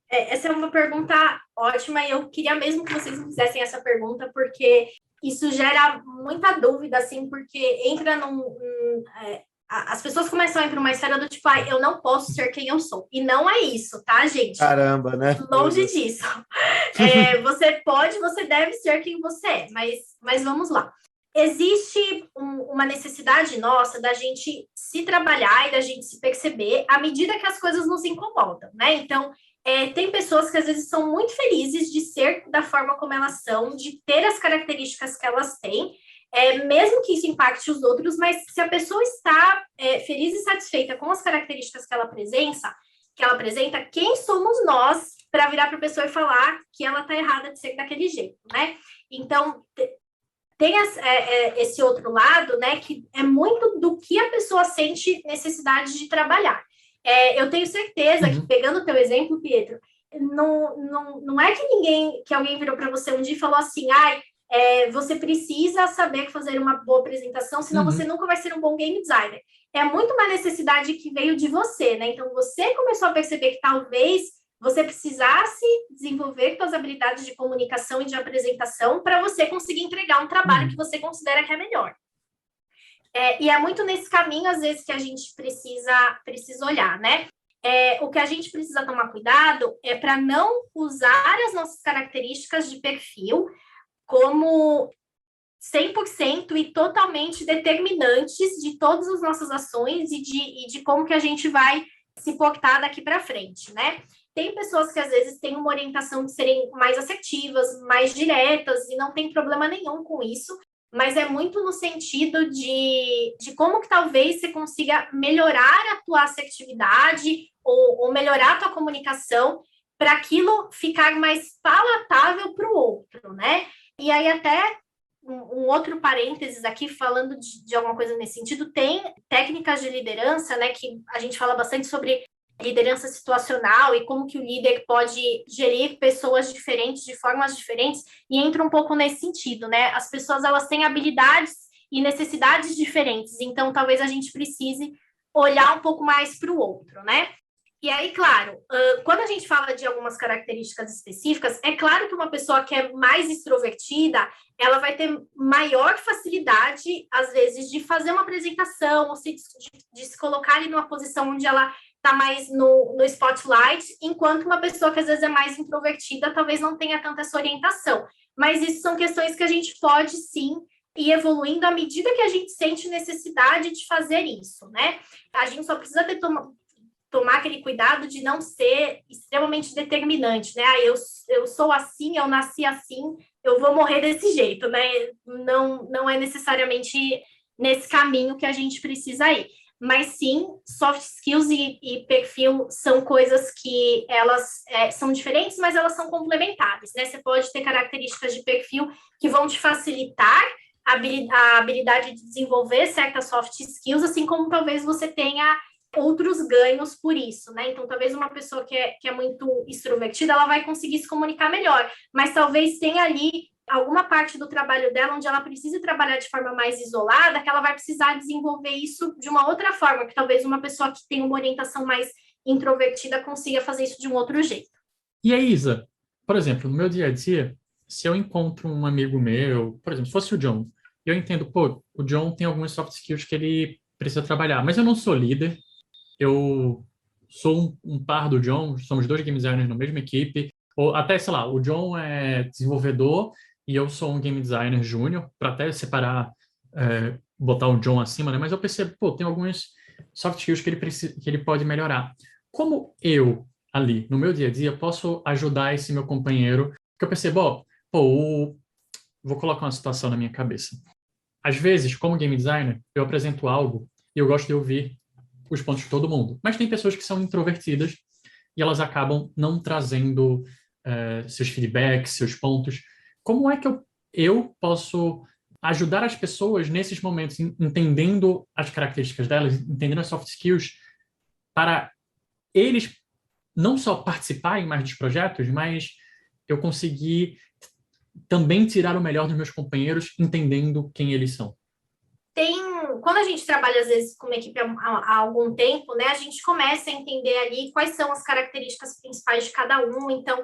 [SPEAKER 3] Essa é uma pergunta ótima e eu queria mesmo que vocês me fizessem essa pergunta, porque isso gera muita dúvida, assim, porque entra as pessoas começam a ir para uma esfera do tipo, eu não posso ser quem eu sou. E não é isso, tá, gente?
[SPEAKER 1] Caramba, né?
[SPEAKER 3] Longe disso. Você deve ser quem você é, mas vamos lá. Existe uma necessidade nossa da gente se trabalhar e da gente se perceber à medida que as coisas nos incomodam, né? Então, tem pessoas que às vezes são muito felizes de ser da forma como elas são, de ter as características que elas têm, mesmo que isso impacte os outros, mas se a pessoa está feliz e satisfeita com as características que ela apresenta, quem somos nós para virar para a pessoa e falar que ela está errada de ser daquele jeito, né? Então, tem esse outro lado, né, que é muito do que a pessoa sente necessidade de trabalhar. Eu tenho certeza que, pegando o teu exemplo, Pietro, não é que alguém virou para você um dia e falou assim, você precisa saber fazer uma boa apresentação, senão você nunca vai ser um bom game designer. É muito uma necessidade que veio de você, né? Então, você começou a perceber que talvez você precisasse desenvolver suas habilidades de comunicação e de apresentação para você conseguir entregar um trabalho que você considera que é melhor. E é muito nesse caminho, às vezes, que a gente precisa olhar, né? O que a gente precisa tomar cuidado é para não usar as nossas características de perfil como 100% e totalmente determinantes de todas as nossas ações e de como que a gente vai se portar daqui para frente, né? Tem pessoas que às vezes têm uma orientação de serem mais assertivas, mais diretas, e não tem problema nenhum com isso, mas é muito no sentido de como que talvez você consiga melhorar a tua assertividade ou melhorar a tua comunicação para aquilo ficar mais palatável para o outro, né? E aí até um outro parênteses aqui, falando de alguma coisa nesse sentido, tem técnicas de liderança, né, que a gente fala bastante sobre liderança situacional e como que o líder pode gerir pessoas diferentes, de formas diferentes, e entra um pouco nesse sentido, né? As pessoas, elas têm habilidades e necessidades diferentes, então talvez a gente precise olhar um pouco mais para o outro, né? E aí, claro, quando a gente fala de algumas características específicas, é claro que uma pessoa que é mais extrovertida, ela vai ter maior facilidade, às vezes, de fazer uma apresentação, ou de se colocar ali numa posição onde ela está mais no spotlight, enquanto uma pessoa que às vezes é mais introvertida talvez não tenha tanta essa orientação. Mas isso são questões que a gente pode, sim, ir evoluindo à medida que a gente sente necessidade de fazer isso, né? A gente só precisa tomar aquele cuidado de não ser extremamente determinante, né? Eu sou assim, eu nasci assim, eu vou morrer desse jeito, né? Não é necessariamente nesse caminho que a gente precisa ir. Mas sim, soft skills e perfil são coisas que elas são diferentes, mas elas são complementares, né? Você pode ter características de perfil que vão te facilitar a habilidade de desenvolver certas soft skills, assim como talvez você tenha outros ganhos por isso, né? Então, talvez uma pessoa que é muito extrovertida, ela vai conseguir se comunicar melhor, mas talvez tenha ali alguma parte do trabalho dela onde ela precisa trabalhar de forma mais isolada, que ela vai precisar desenvolver isso de uma outra forma, que talvez uma pessoa que tem uma orientação mais introvertida consiga fazer isso de um outro jeito.
[SPEAKER 2] E aí, Isa, por exemplo, no meu dia a dia, se eu encontro um amigo meu, por exemplo, se fosse o John, eu entendo, pô, o John tem alguns soft skills que ele precisa trabalhar, mas eu não sou líder, eu sou um par do John, somos dois game designers na mesma equipe, ou até, sei lá, o John é desenvolvedor e eu sou um game designer júnior, para até separar, botar o John acima, né? Mas eu percebo, pô, tem alguns soft skills que que ele pode melhorar. Como eu, ali, no meu dia a dia, posso ajudar esse meu companheiro? Porque eu percebo, ó, pô, vou colocar uma situação na minha cabeça. Às vezes, como game designer, eu apresento algo e eu gosto de ouvir os pontos de todo mundo. Mas tem pessoas que são introvertidas e elas acabam não trazendo seus feedbacks, seus pontos. Como é que eu posso ajudar as pessoas nesses momentos, entendendo as características delas, entendendo as soft skills, para eles não só participarem mais dos projetos, mas eu conseguir também tirar o melhor dos meus companheiros, entendendo quem eles são?
[SPEAKER 3] Quando a gente trabalha, às vezes, com uma equipe há algum tempo, né, a gente começa a entender ali quais são as características principais de cada um. Então,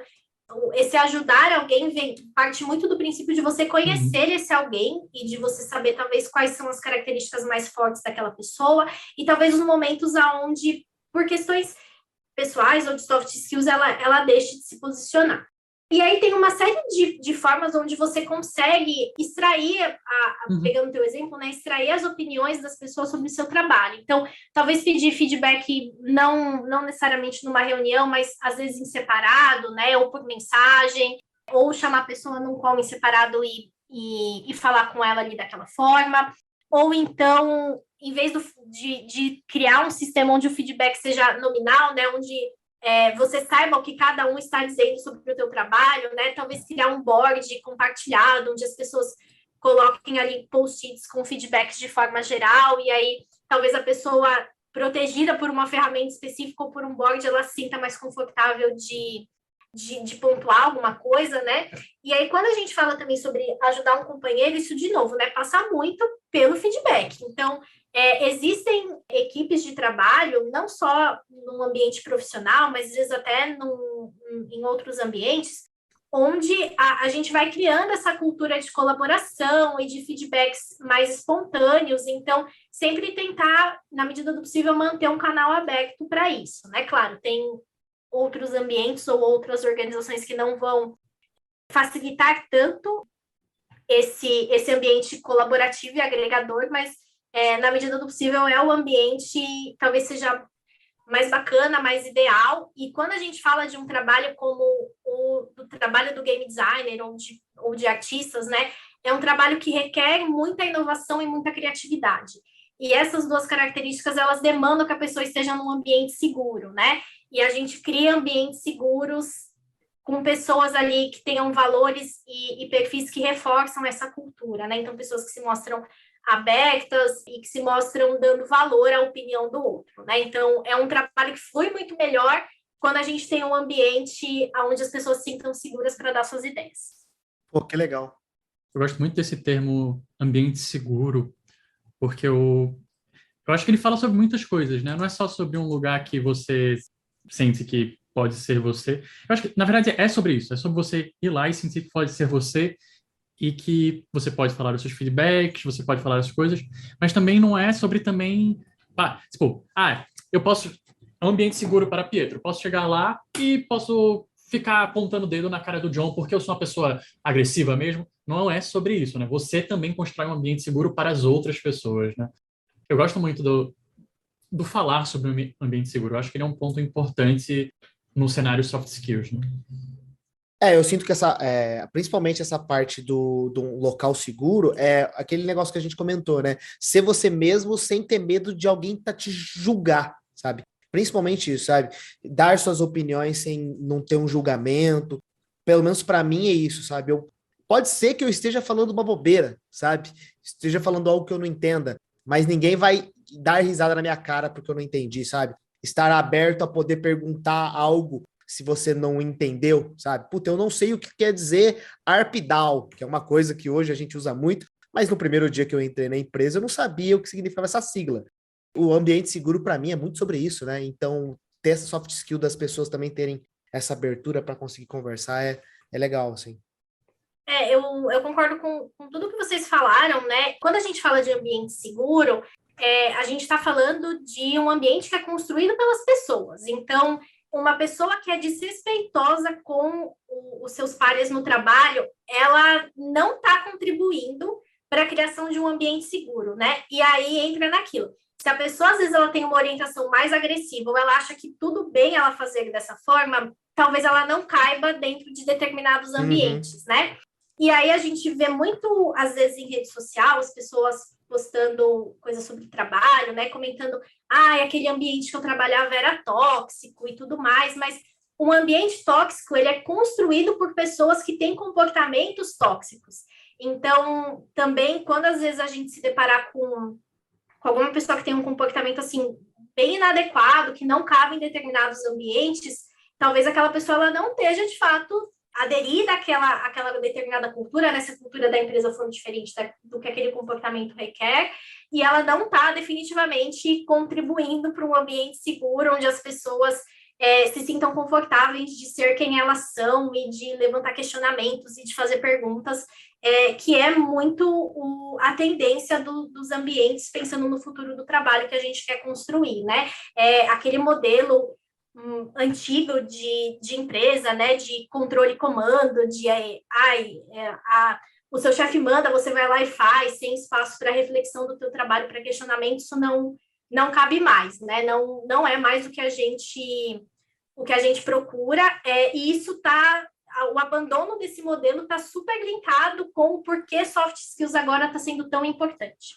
[SPEAKER 3] esse ajudar alguém parte muito do princípio de você conhecer esse alguém e de você saber, talvez, quais são as características mais fortes daquela pessoa e, talvez, os momentos aonde, por questões pessoais ou de soft skills, ela deixe de se posicionar. E aí tem uma série de formas onde você consegue extrair, pegando o teu exemplo, né, extrair as opiniões das pessoas sobre o seu trabalho. Então, talvez pedir feedback não necessariamente numa reunião, mas às vezes em separado, né, ou por mensagem, ou chamar a pessoa num call em separado e falar com ela ali daquela forma. Ou então, em vez de criar um sistema onde o feedback seja nominal, né, onde você saiba o que cada um está dizendo sobre o teu trabalho, né? Talvez criar um board compartilhado, onde as pessoas coloquem ali post-its com feedbacks de forma geral, e aí talvez a pessoa protegida por uma ferramenta específica ou por um board, ela se sinta mais confortável de pontuar alguma coisa, né? E aí, quando a gente fala também sobre ajudar um companheiro, isso, de novo, né? Passa muito pelo feedback. Então, existem equipes de trabalho, não só no ambiente profissional, mas às vezes até em outros ambientes, onde a gente vai criando essa cultura de colaboração e de feedbacks mais espontâneos. Então, sempre tentar, na medida do possível, manter um canal aberto para isso, né? Claro, tem outros ambientes ou outras organizações que não vão facilitar tanto esse ambiente colaborativo e agregador, mas na medida do possível é o ambiente talvez seja mais bacana, mais ideal. E quando a gente fala de um trabalho como o trabalho do game designer ou de artistas, né, é um trabalho que requer muita inovação e muita criatividade. E essas duas características, elas demandam que a pessoa esteja num ambiente seguro, né? E a gente cria ambientes seguros com pessoas ali que tenham valores e perfis que reforçam essa cultura, né? Então, pessoas que se mostram abertas e que se mostram dando valor à opinião do outro, né? Então, é um trabalho que flui muito melhor quando a gente tem um ambiente onde as pessoas se sintam seguras para dar suas ideias.
[SPEAKER 1] Pô, que legal.
[SPEAKER 2] Eu gosto muito desse termo ambiente seguro, porque eu acho que ele fala sobre muitas coisas, né? Não é só sobre um lugar que você sente que pode ser você. Eu acho que, na verdade, é sobre isso. É sobre você ir lá e sentir que pode ser você e que você pode falar os seus feedbacks, você pode falar as coisas, mas também não é sobre também... tipo, eu posso... É um ambiente seguro para Pietro. Posso chegar lá e posso ficar apontando o dedo na cara do John porque eu sou uma pessoa agressiva mesmo. Não é sobre isso, né? Você também constrói um ambiente seguro para as outras pessoas, né? Eu gosto muito do falar sobre o ambiente seguro. Eu acho que ele é um ponto importante no cenário soft skills, né?
[SPEAKER 1] Eu sinto que principalmente essa parte do local seguro é aquele negócio que a gente comentou, né? Ser você mesmo sem ter medo de alguém te julgar, sabe? Principalmente isso, sabe? Dar suas opiniões sem não ter um julgamento. Pelo menos para mim é isso, sabe? Pode ser que eu esteja falando uma bobeira, sabe? Esteja falando algo que eu não entenda, mas ninguém vai dar risada na minha cara porque eu não entendi, sabe? Estar aberto a poder perguntar algo se você não entendeu, sabe? Puta, eu não sei o que quer dizer ARPDAO, que é uma coisa que hoje a gente usa muito, mas no primeiro dia que eu entrei na empresa eu não sabia o que significava essa sigla. O ambiente seguro para mim é muito sobre isso, né? Então, ter essa soft skill das pessoas também terem essa abertura para conseguir conversar é legal, assim.
[SPEAKER 3] Eu concordo com tudo que vocês falaram, né? Quando a gente fala de ambiente seguro, a gente está falando de um ambiente que é construído pelas pessoas. Então, uma pessoa que é desrespeitosa com os seus pares no trabalho, ela não está contribuindo para a criação de um ambiente seguro, né? E aí entra naquilo. Se a pessoa, às vezes, ela tem uma orientação mais agressiva, ou ela acha que tudo bem ela fazer dessa forma, talvez ela não caiba dentro de determinados ambientes, né? E aí a gente vê muito, às vezes, em rede social, as pessoas postando coisas sobre trabalho, né? Comentando, aquele ambiente que eu trabalhava era tóxico e tudo mais, mas um ambiente tóxico, ele é construído por pessoas que têm comportamentos tóxicos. Então, também, quando às vezes a gente se deparar com alguma pessoa que tem um comportamento, assim, bem inadequado, que não cabe em determinados ambientes, talvez aquela pessoa ela não esteja, de fato, aderida àquela determinada cultura, né? Se a cultura da empresa for diferente do que aquele comportamento requer, e ela não está definitivamente contribuindo para um ambiente seguro, onde as pessoas se sintam confortáveis de ser quem elas são e de levantar questionamentos e de fazer perguntas, que é muito a tendência dos ambientes, pensando no futuro do trabalho que a gente quer construir, né? Aquele modelo antigo de empresa, né, de controle e comando, o seu chefe manda, você vai lá e faz, sem espaço para reflexão do teu trabalho, para questionamento, isso não cabe mais, né, não é mais o que a gente procura, e isso o abandono desse modelo está super linkado com o porquê soft skills agora está sendo tão importante.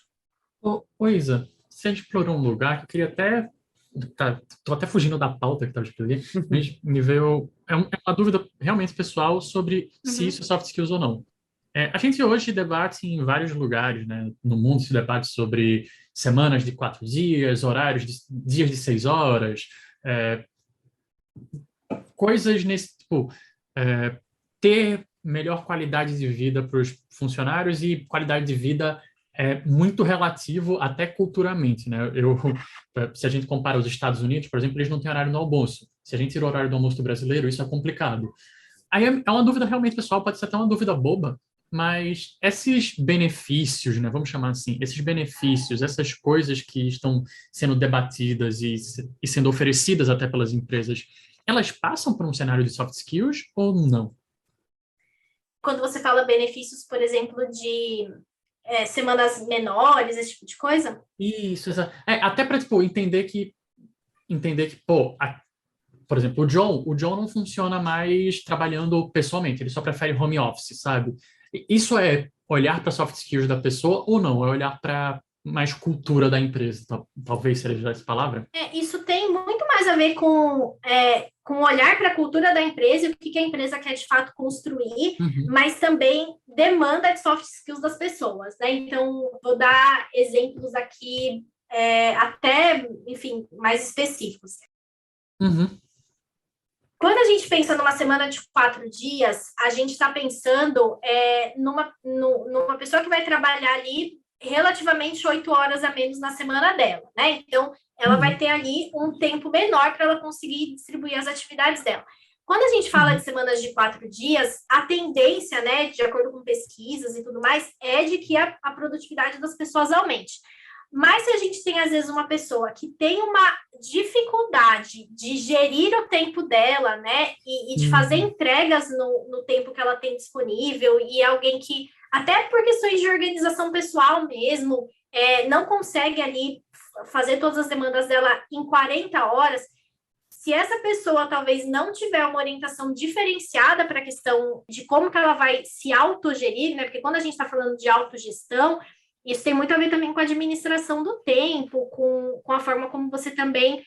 [SPEAKER 2] Isa, você explorou um lugar que eu queria até... Tô até fugindo da pauta que estava escrevendo, mas me veio... É uma dúvida realmente pessoal sobre se isso é soft skills ou não. A gente hoje debate em vários lugares, né? No mundo se debate sobre semanas de 4 dias, horários de dias de 6 horas, coisas nesse tipo, ter melhor qualidade de vida para os funcionários, e qualidade de vida é muito relativo até culturalmente, né? Se a gente compara os Estados Unidos, por exemplo, eles não têm horário no almoço. Se a gente tira o horário do almoço do brasileiro, isso é complicado. Aí é uma dúvida realmente pessoal, pode ser até uma dúvida boba, mas esses benefícios, né, vamos chamar assim, esses benefícios, essas coisas que estão sendo debatidas e sendo oferecidas até pelas empresas, elas passam por um cenário de soft skills ou não?
[SPEAKER 3] Quando você fala benefícios, por exemplo, de semanas menores, esse tipo de coisa?
[SPEAKER 2] Isso, até para tipo, entender que, pô, por exemplo, o John não funciona mais trabalhando pessoalmente, ele só prefere home office, sabe? Isso é olhar para soft skills da pessoa ou não? É olhar para mais cultura da empresa, talvez seja essa palavra?
[SPEAKER 3] Isso tem muito mais a ver com olhar para a cultura da empresa e o que a empresa quer de fato construir, mas também demanda de soft skills das pessoas, né? Então, vou dar exemplos aqui até, enfim, mais específicos. Quando a gente pensa numa semana de 4 dias, a gente está pensando numa pessoa que vai trabalhar ali relativamente 8 horas a menos na semana dela, né? Então, ela vai ter ali um tempo menor para ela conseguir distribuir as atividades dela. Quando a gente fala de semanas de 4 dias, a tendência, né, de acordo com pesquisas e tudo mais, é de que a produtividade das pessoas aumente. Mas se a gente tem, às vezes, uma pessoa que tem uma dificuldade de gerir o tempo dela, né, e de fazer entregas no tempo que ela tem disponível, e alguém que, até por questões de organização pessoal mesmo, não consegue ali fazer todas as demandas dela em 40 horas, se essa pessoa talvez não tiver uma orientação diferenciada para a questão de como que ela vai se autogerir, né, porque quando a gente está falando de autogestão, isso tem muito a ver também com a administração do tempo, com a forma como você também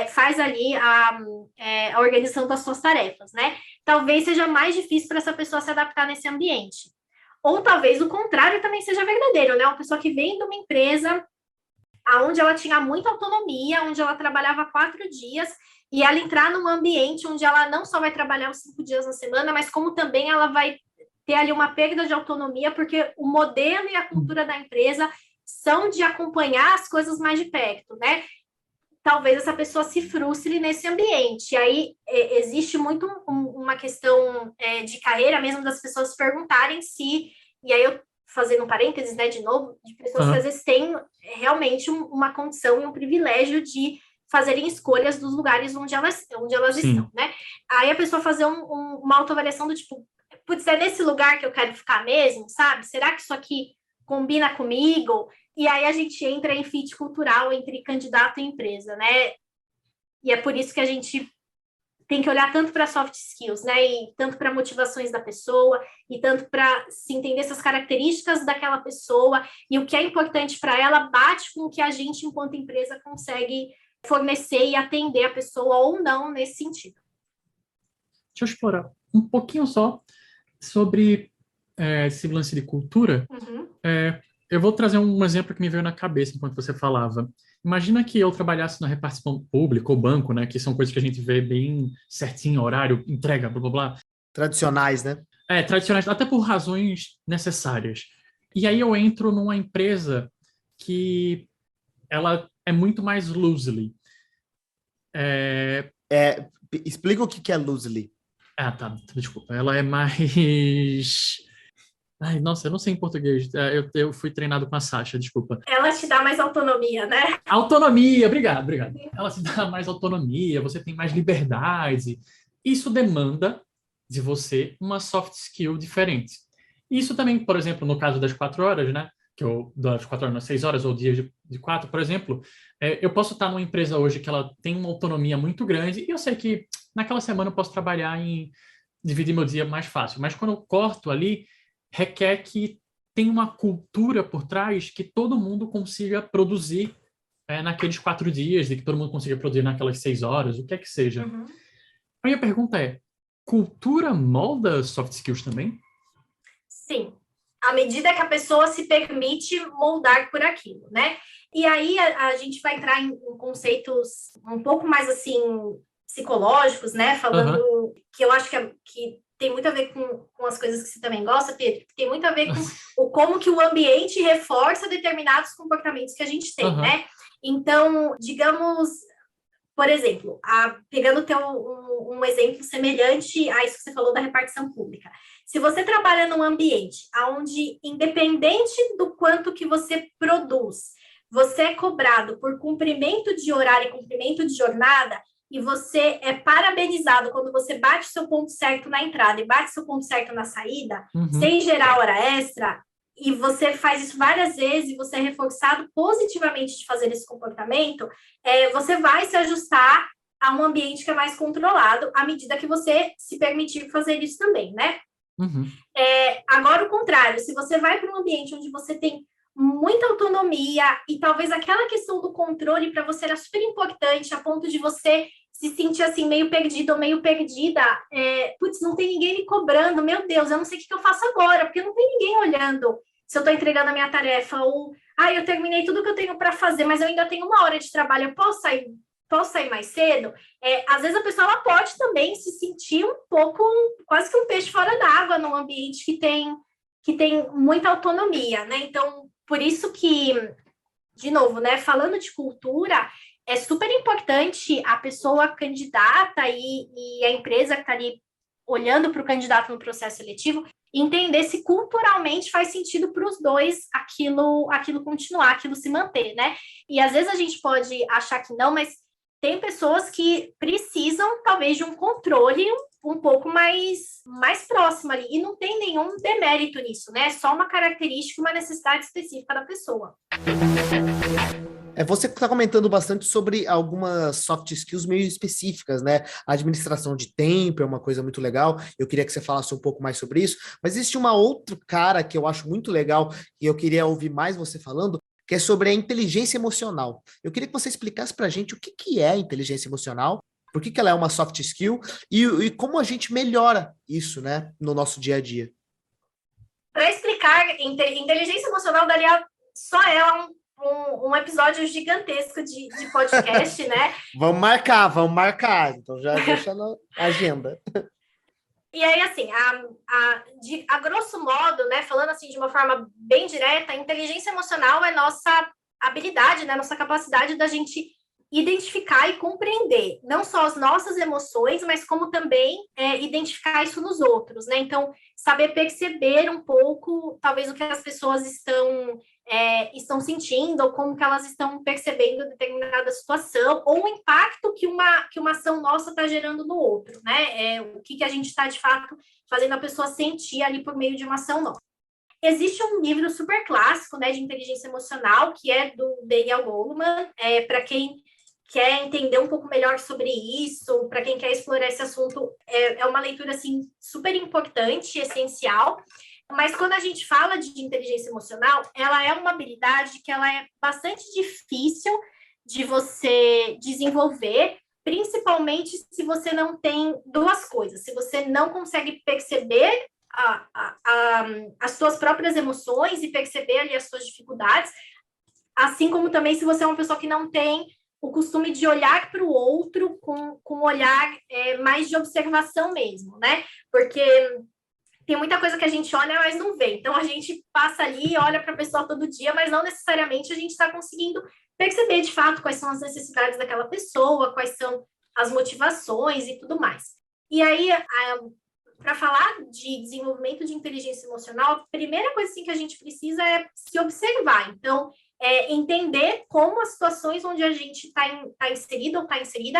[SPEAKER 3] faz ali a organização das suas tarefas, né? Talvez seja mais difícil para essa pessoa se adaptar nesse ambiente. Ou talvez o contrário também seja verdadeiro, né? Uma pessoa que vem de uma empresa onde ela tinha muita autonomia, onde ela trabalhava 4 dias, e ela entrar num ambiente onde ela não só vai trabalhar os 5 dias na semana, mas como também ela vai ter ali uma perda de autonomia, porque o modelo e a cultura da empresa são de acompanhar as coisas mais de perto, né? Talvez essa pessoa se frustre nesse ambiente. E aí existe muito uma questão de carreira mesmo, das pessoas perguntarem se, e aí eu fazendo um parênteses, né, de novo, de pessoas que às vezes têm realmente uma condição e um privilégio de fazerem escolhas dos lugares onde elas estão, né? Aí a pessoa fazer uma autoavaliação do tipo, putz, é nesse lugar que eu quero ficar mesmo, sabe? Será que isso aqui combina comigo? E aí a gente entra em fit cultural entre candidato e empresa, né? E é por isso que a gente tem que olhar tanto para soft skills, né? E tanto para motivações da pessoa, e tanto para se entender essas características daquela pessoa, e o que é importante para ela bate com o que a gente, enquanto empresa, consegue fornecer e atender a pessoa ou não nesse sentido.
[SPEAKER 2] Deixa eu explorar um pouquinho só sobre esse lance de cultura. Eu vou trazer um exemplo que me veio na cabeça enquanto você falava. Imagina que eu trabalhasse na repartição pública ou banco, né, que são coisas que a gente vê bem certinho, horário, entrega, blá, blá, blá.
[SPEAKER 1] Tradicionais, né?
[SPEAKER 2] Tradicionais, até por razões necessárias. E aí eu entro numa empresa que ela é muito mais loosely.
[SPEAKER 1] Explica o que é loosely.
[SPEAKER 2] Tá, desculpa. Ela é mais... Ai, nossa, eu não sei em português. Eu fui treinado com a Sasha, desculpa.
[SPEAKER 3] Ela te dá mais autonomia, né?
[SPEAKER 2] Autonomia, obrigado. Ela te dá mais autonomia, você tem mais liberdade. Isso demanda de você uma soft skill diferente. Isso também, por exemplo, no caso das 4 horas, né? Das 4 horas, 6 horas ou dias de 4, por exemplo, eu posso estar numa empresa hoje que ela tem uma autonomia muito grande e eu sei que naquela semana eu posso trabalhar em dividir meu dia mais fácil. Mas quando eu corto ali, requer que tenha uma cultura por trás que todo mundo consiga produzir naqueles 4 dias, de que todo mundo consiga produzir naquelas 6 horas, o que é que seja. A minha pergunta é, cultura molda soft skills também?
[SPEAKER 3] Sim. À medida que a pessoa se permite moldar por aquilo, né? E aí a gente vai entrar em conceitos um pouco mais, assim, psicológicos, né? Falando que eu acho que tem muito a ver com as coisas que você também gosta, Pedro, que tem muito a ver com como que o ambiente reforça determinados comportamentos que a gente tem, né? Então, digamos, por exemplo, pegando um exemplo semelhante a isso que você falou da repartição pública. Se você trabalha num ambiente onde, independente do quanto que você produz, você é cobrado por cumprimento de horário e cumprimento de jornada, e você é parabenizado quando você bate o seu ponto certo na entrada e bate o seu ponto certo na saída, sem gerar hora extra, e você faz isso várias vezes e você é reforçado positivamente de fazer esse comportamento, você vai se ajustar a um ambiente que é mais controlado à medida que você se permitir fazer isso também, né? Agora, o contrário, se você vai para um ambiente onde você tem muita autonomia e talvez aquela questão do controle para você era super importante, a ponto de você se sentir assim meio perdido ou meio perdida, putz, não tem ninguém me cobrando, meu Deus, eu não sei o que eu faço agora, porque não tem ninguém olhando se eu estou entregando a minha tarefa, ou, eu terminei tudo que eu tenho para fazer, mas eu ainda tenho 1 hora de trabalho, eu posso sair mais cedo? Às vezes a pessoa ela pode também se sentir um pouco, quase que um peixe fora d'água num ambiente que tem muita autonomia, né? Então, por isso que, de novo, né, falando de cultura, é super importante a pessoa candidata e a empresa que está ali olhando para o candidato no processo seletivo entender se culturalmente faz sentido para os dois aquilo continuar, aquilo se manter, né? E às vezes a gente pode achar que não, mas tem pessoas que precisam, talvez, de um controle um pouco mais próximo ali, e não tem nenhum demérito nisso, né? É só uma característica, uma necessidade específica da pessoa.
[SPEAKER 1] Você está comentando bastante sobre algumas soft skills meio específicas, né? A administração de tempo é uma coisa muito legal. Eu queria que você falasse um pouco mais sobre isso. Mas existe uma outra cara que eu acho muito legal e eu queria ouvir mais você falando, que é sobre a inteligência emocional. Eu queria que você explicasse para a gente o que é a inteligência emocional, por que ela é uma soft skill e como a gente melhora isso, né, no nosso dia a dia.
[SPEAKER 3] Para explicar, inteligência emocional daria só ela um um episódio gigantesco de podcast, né?
[SPEAKER 1] Vamos marcar. Então já deixa na agenda.
[SPEAKER 3] E aí, assim, a grosso modo, né, falando assim de uma forma bem direta, a inteligência emocional é nossa habilidade, né, nossa capacidade da gente identificar e compreender não só as nossas emoções, mas como também identificar isso nos outros, né? Então, saber perceber um pouco, talvez, o que as pessoas estão sentindo, ou como que elas estão percebendo determinada situação, ou o impacto que uma ação nossa está gerando no outro, né? O que a gente está, de fato, fazendo a pessoa sentir ali por meio de uma ação nossa. Existe um livro super clássico, né, de inteligência emocional, que é do Daniel Goleman, para quem quer entender um pouco melhor sobre isso, para quem quer explorar esse assunto, é uma leitura, assim, super importante, essencial. Mas quando a gente fala de inteligência emocional, ela é uma habilidade que ela é bastante difícil de você desenvolver, principalmente se você não tem duas coisas. Se você não consegue perceber as suas próprias emoções e perceber ali as suas dificuldades, assim como também se você é uma pessoa que não tem o costume de olhar para o outro com um olhar mais de observação mesmo, né? Porque tem muita coisa que a gente olha, mas não vê. Então, a gente passa ali e olha para a pessoa todo dia, mas não necessariamente a gente está conseguindo perceber, de fato, quais são as necessidades daquela pessoa, quais são as motivações e tudo mais. E aí, para falar de desenvolvimento de inteligência emocional, a primeira coisa assim, que a gente precisa é se observar. Então, entender como as situações onde a gente está inserido ou está inserida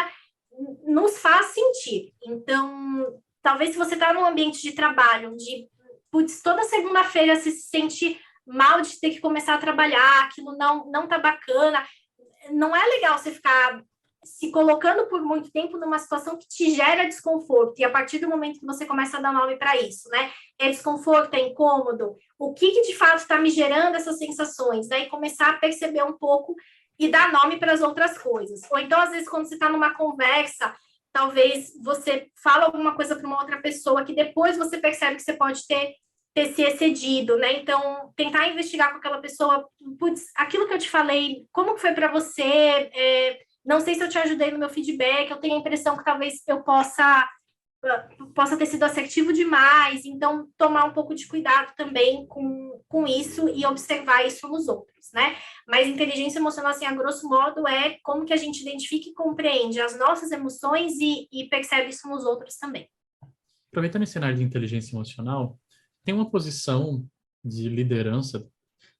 [SPEAKER 3] nos faz sentir. Então, talvez se você está num ambiente de trabalho, onde, putz, toda segunda-feira você se sente mal de ter que começar a trabalhar, aquilo não tá bacana, não é legal você ficar se colocando por muito tempo numa situação que te gera desconforto, e a partir do momento que você começa a dar nome para isso, né? É desconforto, é incômodo, o que de fato está me gerando essas sensações, né? E começar a perceber um pouco e dar nome para as outras coisas. Ou então, às vezes, quando você está numa conversa, talvez você fala alguma coisa para uma outra pessoa que depois você percebe que você pode ter se excedido, né? Então, tentar investigar com aquela pessoa, putz, aquilo que eu te falei, como que foi para você? Não sei se eu te ajudei no meu feedback, eu tenho a impressão que talvez eu possa ter sido assertivo demais, então tomar um pouco de cuidado também com isso e observar isso nos outros, né? Mas inteligência emocional, assim, a grosso modo, é como que a gente identifica e compreende as nossas emoções e percebe isso nos outros também.
[SPEAKER 2] Aproveitando esse cenário de inteligência emocional, tem uma posição de liderança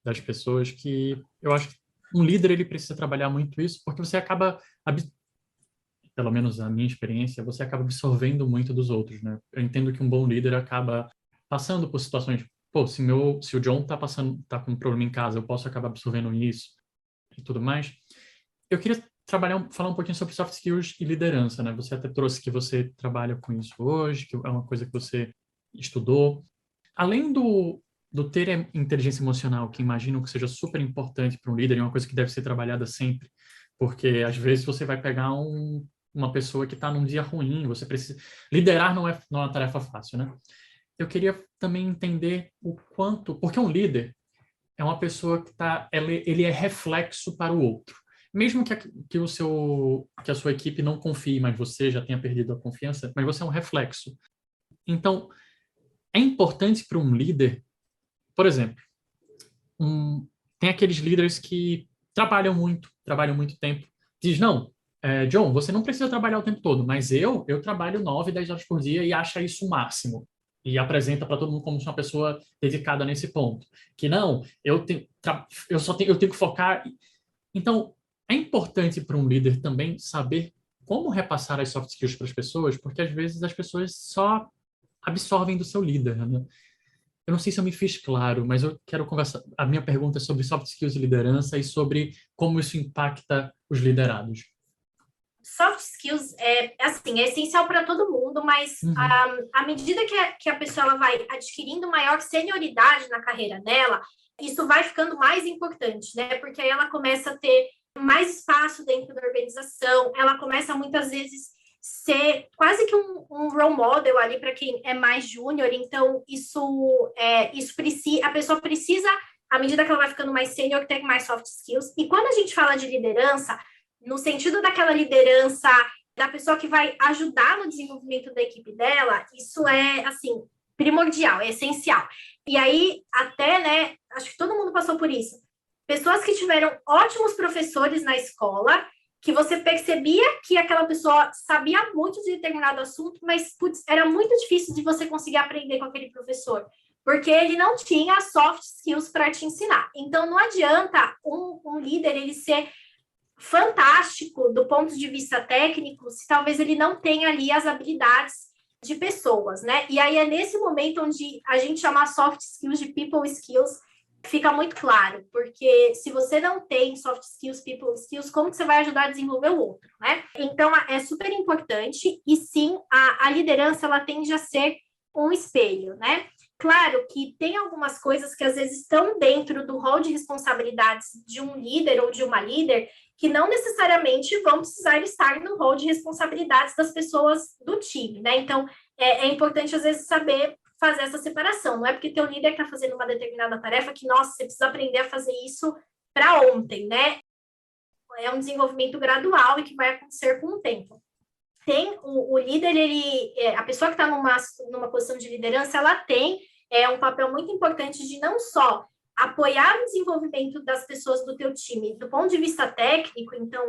[SPEAKER 2] das pessoas que eu acho que um líder ele precisa trabalhar muito isso, porque você acaba, pelo menos a minha experiência, você acaba absorvendo muito dos outros, né? Eu entendo que um bom líder acaba passando por situações, pô, se o John tá com um problema em casa, eu posso acabar absorvendo isso e tudo mais. Eu queria falar um pouquinho sobre soft skills e liderança, né? Você até trouxe que você trabalha com isso hoje, que é uma coisa que você estudou. Além do ter inteligência emocional, que imagino que seja super importante para um líder, e uma coisa que deve ser trabalhada sempre, porque às vezes você vai pegar uma pessoa que está num dia ruim, você precisa... Liderar não é uma tarefa fácil, né? Eu queria também entender o quanto... Porque um líder é uma pessoa que ele é reflexo para o outro. Mesmo que a sua equipe não confie, mas você já tenha perdido a confiança, mas você é um reflexo. Então, é importante para um líder, por exemplo, tem aqueles líderes que trabalham muito tempo. Diz, não, John, você não precisa trabalhar o tempo todo, mas eu trabalho 9, 10 horas por dia e acha isso o máximo. E apresenta para todo mundo como uma pessoa dedicada nesse ponto. Que não, eu tenho que focar. Então, é importante para um líder também saber como repassar as soft skills para as pessoas, porque às vezes as pessoas só absorvem do seu líder, né? Eu não sei se eu me fiz claro, mas eu quero conversar. A minha pergunta é sobre soft skills e liderança e sobre como isso impacta os liderados.
[SPEAKER 3] Soft skills é essencial para todo mundo, mas à medida que a pessoa ela vai adquirindo maior senioridade na carreira dela, isso vai ficando mais importante, né? Porque aí ela começa a ter mais espaço dentro da organização, ela começa muitas vezes ser quase que um role model ali para quem é mais júnior, então a pessoa precisa à medida que ela vai ficando mais sênior, tem mais soft skills. E quando a gente fala de liderança, no sentido daquela liderança da pessoa que vai ajudar no desenvolvimento da equipe dela, isso é, assim, primordial, é essencial. E aí, até, né, acho que todo mundo passou por isso. Pessoas que tiveram ótimos professores na escola, que você percebia que aquela pessoa sabia muito de determinado assunto, mas, putz, era muito difícil de você conseguir aprender com aquele professor, porque ele não tinha soft skills para te ensinar. Então, não adianta um líder ele ser fantástico do ponto de vista técnico, se talvez ele não tenha ali as habilidades de pessoas, né? E aí é nesse momento onde a gente chamar soft skills de people skills fica muito claro, porque se você não tem soft skills, people skills, como que você vai ajudar a desenvolver o outro, né? Então, é super importante e sim, a liderança, ela tende a ser um espelho, né? Claro que tem algumas coisas que às vezes estão dentro do rol de responsabilidades de um líder ou de uma líder que não necessariamente vão precisar estar no rol de responsabilidades das pessoas do time, né? Então, é importante às vezes saber fazer essa separação. Não é porque teu líder está fazendo uma determinada tarefa que, nossa, você precisa aprender a fazer isso para ontem, né? É um desenvolvimento gradual e que vai acontecer com o tempo. Tem o líder, a pessoa que está numa posição de liderança, ela tem um papel muito importante de não só apoiar o desenvolvimento das pessoas do teu time do ponto de vista técnico, então,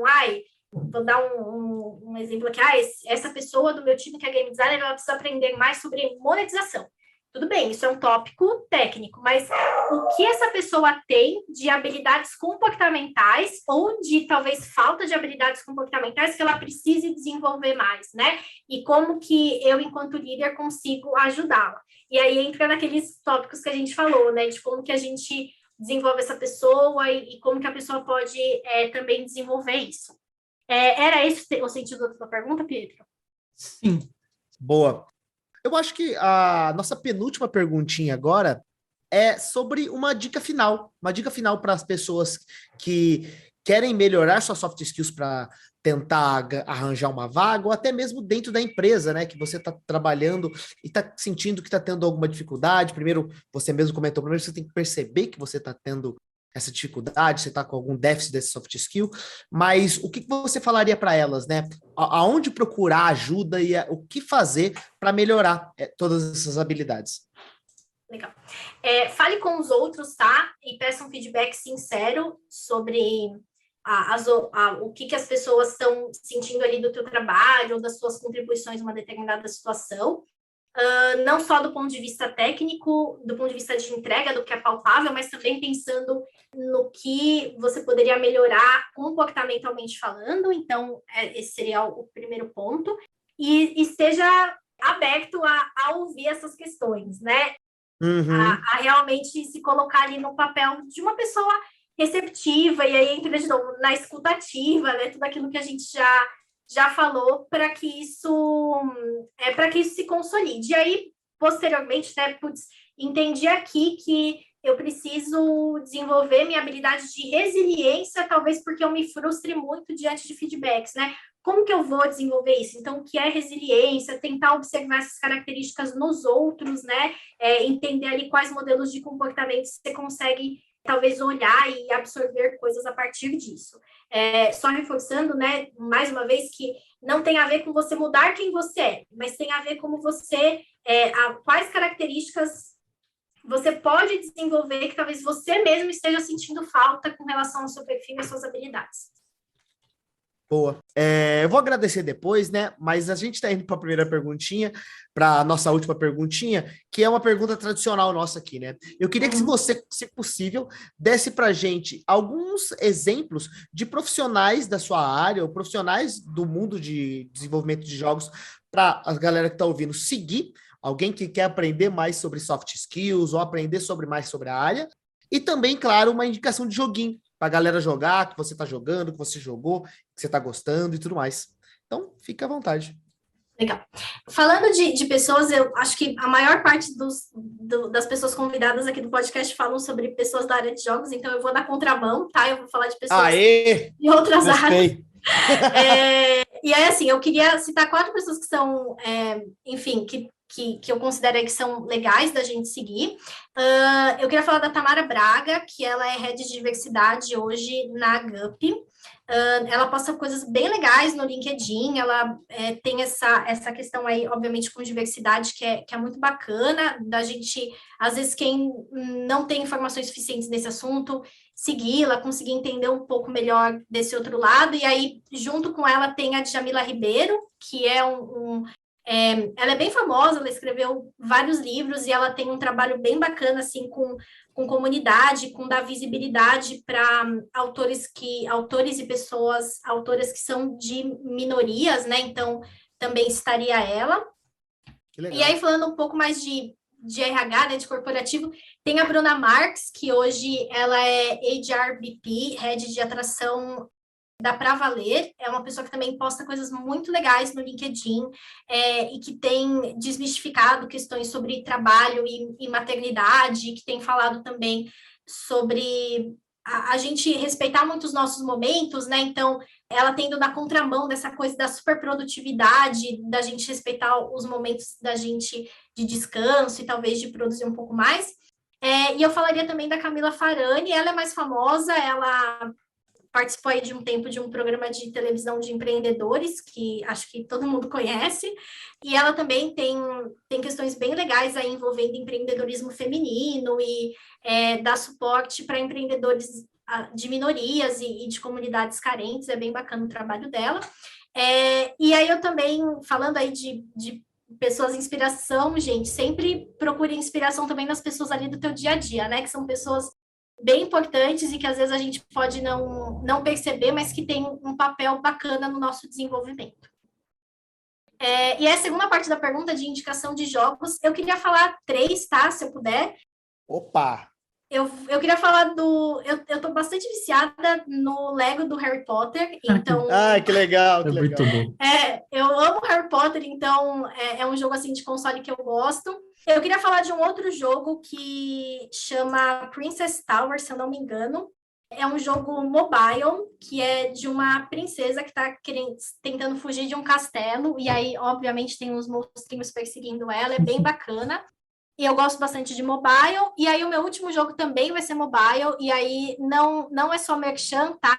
[SPEAKER 3] vou dar um exemplo aqui, essa pessoa do meu time que é game designer, ela precisa aprender mais sobre monetização. Tudo bem, isso é um tópico técnico, mas o que essa pessoa tem de habilidades comportamentais ou de, talvez, falta de habilidades comportamentais que ela precise desenvolver mais, né? E como que eu, enquanto líder, consigo ajudá-la. E aí entra naqueles tópicos que a gente falou, né? De como que a gente desenvolve essa pessoa e como que a pessoa pode também desenvolver isso. Era esse o sentido da tua pergunta, Pietro?
[SPEAKER 2] Sim.
[SPEAKER 1] Boa. Eu acho que a nossa penúltima perguntinha agora é sobre uma dica final para as pessoas que querem melhorar suas soft skills para tentar arranjar uma vaga, ou até mesmo dentro da empresa, né, que você está trabalhando e está sentindo que está tendo alguma dificuldade. Primeiro, você mesmo comentou, primeiro você tem que perceber que você está tendo essa dificuldade, você está com algum déficit desse soft skill, mas o que você falaria para elas, né? Aonde procurar ajuda e o que fazer para melhorar todas essas habilidades?
[SPEAKER 3] Legal. Fale com os outros, tá? E peça um feedback sincero sobre o que as pessoas estão sentindo ali do teu trabalho ou das suas contribuições em uma determinada situação. Não só do ponto de vista técnico, do ponto de vista de entrega, do que é palpável, mas também pensando no que você poderia melhorar comportamentalmente falando. Então, esse seria o primeiro ponto. E esteja aberto a ouvir essas questões, né?
[SPEAKER 1] Uhum.
[SPEAKER 3] A realmente se colocar ali no papel de uma pessoa receptiva, e aí entra de novo na escutativa, né? Tudo aquilo que a gente já falou, para que isso se consolide. E aí, posteriormente, né, entendi aqui que eu preciso desenvolver minha habilidade de resiliência, talvez porque eu me frustre muito diante de feedbacks, né? Como que eu vou desenvolver isso? Então, o que é resiliência? Tentar observar essas características nos outros, né? Entender ali quais modelos de comportamento você consegue talvez olhar e absorver coisas a partir disso. Só reforçando, né, mais uma vez, que não tem a ver com você mudar quem você é, mas tem a ver como você, quais características você pode desenvolver que talvez você mesmo esteja sentindo falta com relação ao seu perfil e às suas habilidades.
[SPEAKER 1] Boa. Eu vou agradecer depois, né? Mas a gente está indo para a primeira perguntinha, para a nossa última perguntinha, que é uma pergunta tradicional nossa aqui, né? Eu queria que você, se possível, desse para a gente alguns exemplos de profissionais da sua área, ou profissionais do mundo de desenvolvimento de jogos, para a galera que está ouvindo seguir, alguém que quer aprender mais sobre soft skills, ou aprender mais sobre a área, e também, claro, uma indicação de joguinho, para a galera jogar, que você está jogando, que você jogou, que você está gostando e tudo mais. Então, fica à vontade.
[SPEAKER 3] Legal. Falando de pessoas, eu acho que a maior parte das pessoas convidadas aqui do podcast falam sobre pessoas da área de jogos, então eu vou dar contramão, tá? Eu vou falar de pessoas de outras áreas. E aí, assim, eu queria citar 4 pessoas que são, enfim, que que eu considero que são legais da gente seguir. Eu queria falar da Tamara Braga, que ela é Head de Diversidade hoje na GUP. Ela posta coisas bem legais no LinkedIn, ela tem essa questão aí, obviamente, com diversidade, que é muito bacana, da gente, às vezes, quem não tem informações suficientes nesse assunto, segui-la, conseguir entender um pouco melhor desse outro lado, e aí, junto com ela, tem a Djamila Ribeiro, que é ela é bem famosa, ela escreveu vários livros e ela tem um trabalho bem bacana, assim, com comunidade, com dar visibilidade para autores e pessoas, autoras que são de minorias, né? Então, também estaria ela.
[SPEAKER 1] Que legal.
[SPEAKER 3] E aí, falando um pouco mais de RH, né, de corporativo, tem a Bruna Marques, que hoje ela é HRBP, Head de Atração da Pra Valer, é uma pessoa que também posta coisas muito legais no LinkedIn e que tem desmistificado questões sobre trabalho e maternidade, que tem falado também sobre a gente respeitar muito os nossos momentos, né? Então, ela tendo na contramão dessa coisa da superprodutividade, da gente respeitar os momentos da gente de descanso e talvez de produzir um pouco mais. E eu falaria também da Camila Farani, ela é mais famosa, ela participou aí de um tempo de um programa de televisão de empreendedores, que acho que todo mundo conhece, e ela também tem questões bem legais aí envolvendo empreendedorismo feminino e dá suporte para empreendedores de minorias e de comunidades carentes, é bem bacana o trabalho dela. E aí eu também, falando aí de pessoas de inspiração, gente, sempre procure inspiração também nas pessoas ali do teu dia a dia, né, que são pessoas bem importantes e que às vezes a gente pode não perceber, mas que tem um papel bacana no nosso desenvolvimento. E a segunda parte da pergunta de indicação de jogos, eu queria falar 3, tá? Se eu puder.
[SPEAKER 1] Opa!
[SPEAKER 3] Eu queria falar eu tô bastante viciada no Lego do Harry Potter, então...
[SPEAKER 1] Que legal, que
[SPEAKER 2] muito
[SPEAKER 1] legal.
[SPEAKER 2] bom.
[SPEAKER 3] Eu amo Harry Potter, então é um jogo assim de console que eu gosto. Eu queria falar de um outro jogo que chama Princess Tower, se eu não me engano. É um jogo mobile, que é de uma princesa que está tentando fugir de um castelo, e aí, obviamente, tem uns monstrinhos perseguindo ela, é bem bacana. E eu gosto bastante de mobile, e aí o meu último jogo também vai ser mobile, e aí não é só Merchan, tá?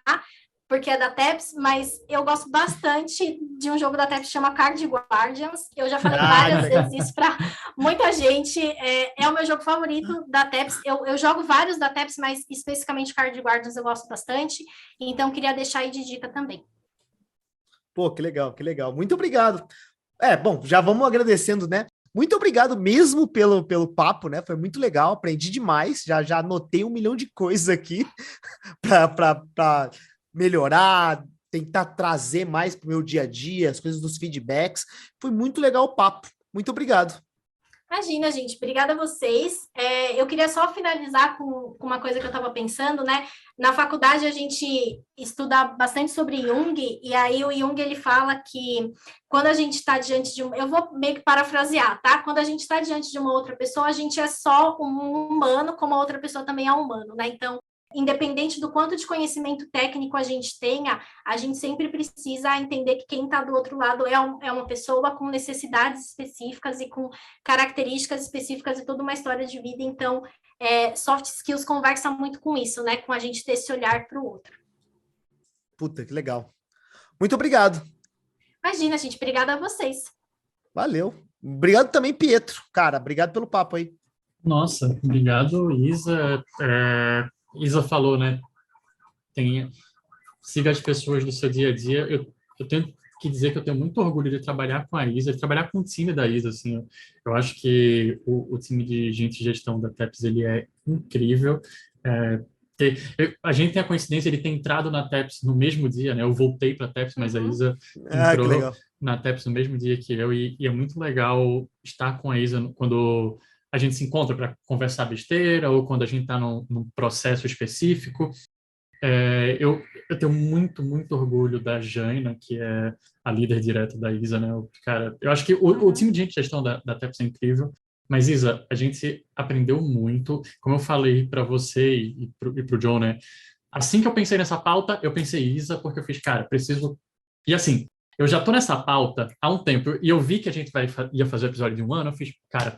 [SPEAKER 3] Porque é da TEPS, mas eu gosto bastante de um jogo da TEPS que chama Card Guardians. Eu já falei várias vezes isso para muita gente. É o meu jogo favorito da TEPS. Eu jogo vários da TEPS, mas especificamente Card Guardians eu gosto bastante. Então, queria deixar aí de dica também.
[SPEAKER 1] Pô, que legal, que legal. Muito obrigado. Bom, já vamos agradecendo, né? Muito obrigado mesmo pelo papo, né? Foi muito legal, aprendi demais. Já anotei 1 milhão de coisas aqui para melhorar, tentar trazer mais para o meu dia a dia, as coisas dos feedbacks. Foi muito legal o papo. Muito obrigado.
[SPEAKER 3] Imagina, gente. Obrigada a vocês. Eu queria só finalizar com uma coisa que eu estava pensando, né? Na faculdade, a gente estuda bastante sobre Jung, e aí o Jung, ele fala que quando a gente está diante de eu vou meio que parafrasear, tá? Quando a gente está diante de uma outra pessoa, a gente é só um humano, como a outra pessoa também é humano, né? Então, independente do quanto de conhecimento técnico a gente tenha, a gente sempre precisa entender que quem está do outro lado é uma pessoa com necessidades específicas e com características específicas e toda uma história de vida. Então, soft skills conversa muito com isso, né? Com a gente ter esse olhar para o outro.
[SPEAKER 1] Puta, que legal. Muito obrigado.
[SPEAKER 3] Imagina, gente. Obrigada a vocês.
[SPEAKER 1] Valeu. Obrigado também, Pietro. Cara, obrigado pelo papo aí.
[SPEAKER 2] Nossa, obrigado, Isa. Isa falou, né? Siga as pessoas do seu dia a dia. Eu tenho que dizer que eu tenho muito orgulho de trabalhar com a Isa, de trabalhar com o time da Isa. Assim, eu acho que o time de gente de gestão da TEPS ele é incrível. A gente tem a coincidência de ter entrado na TEPS no mesmo dia, né? Eu voltei para a TEPS, mas a Isa entrou na TEPS no mesmo dia que eu, e é muito legal estar com a Isa quando a gente se encontra para conversar besteira ou quando a gente está num processo específico. Eu tenho muito, muito orgulho da Jaina, que é a líder direta da Isa, né? Cara, eu acho que o time de gente de gestão da TEPS é incrível, mas Isa, a gente aprendeu muito, como eu falei para você e para o John, né? Assim que eu pensei nessa pauta, eu pensei Isa, porque eu fiz, cara, preciso... E assim, eu já tô nessa pauta há um tempo, e eu vi que a gente ia fazer o episódio de um ano, eu fiz, cara,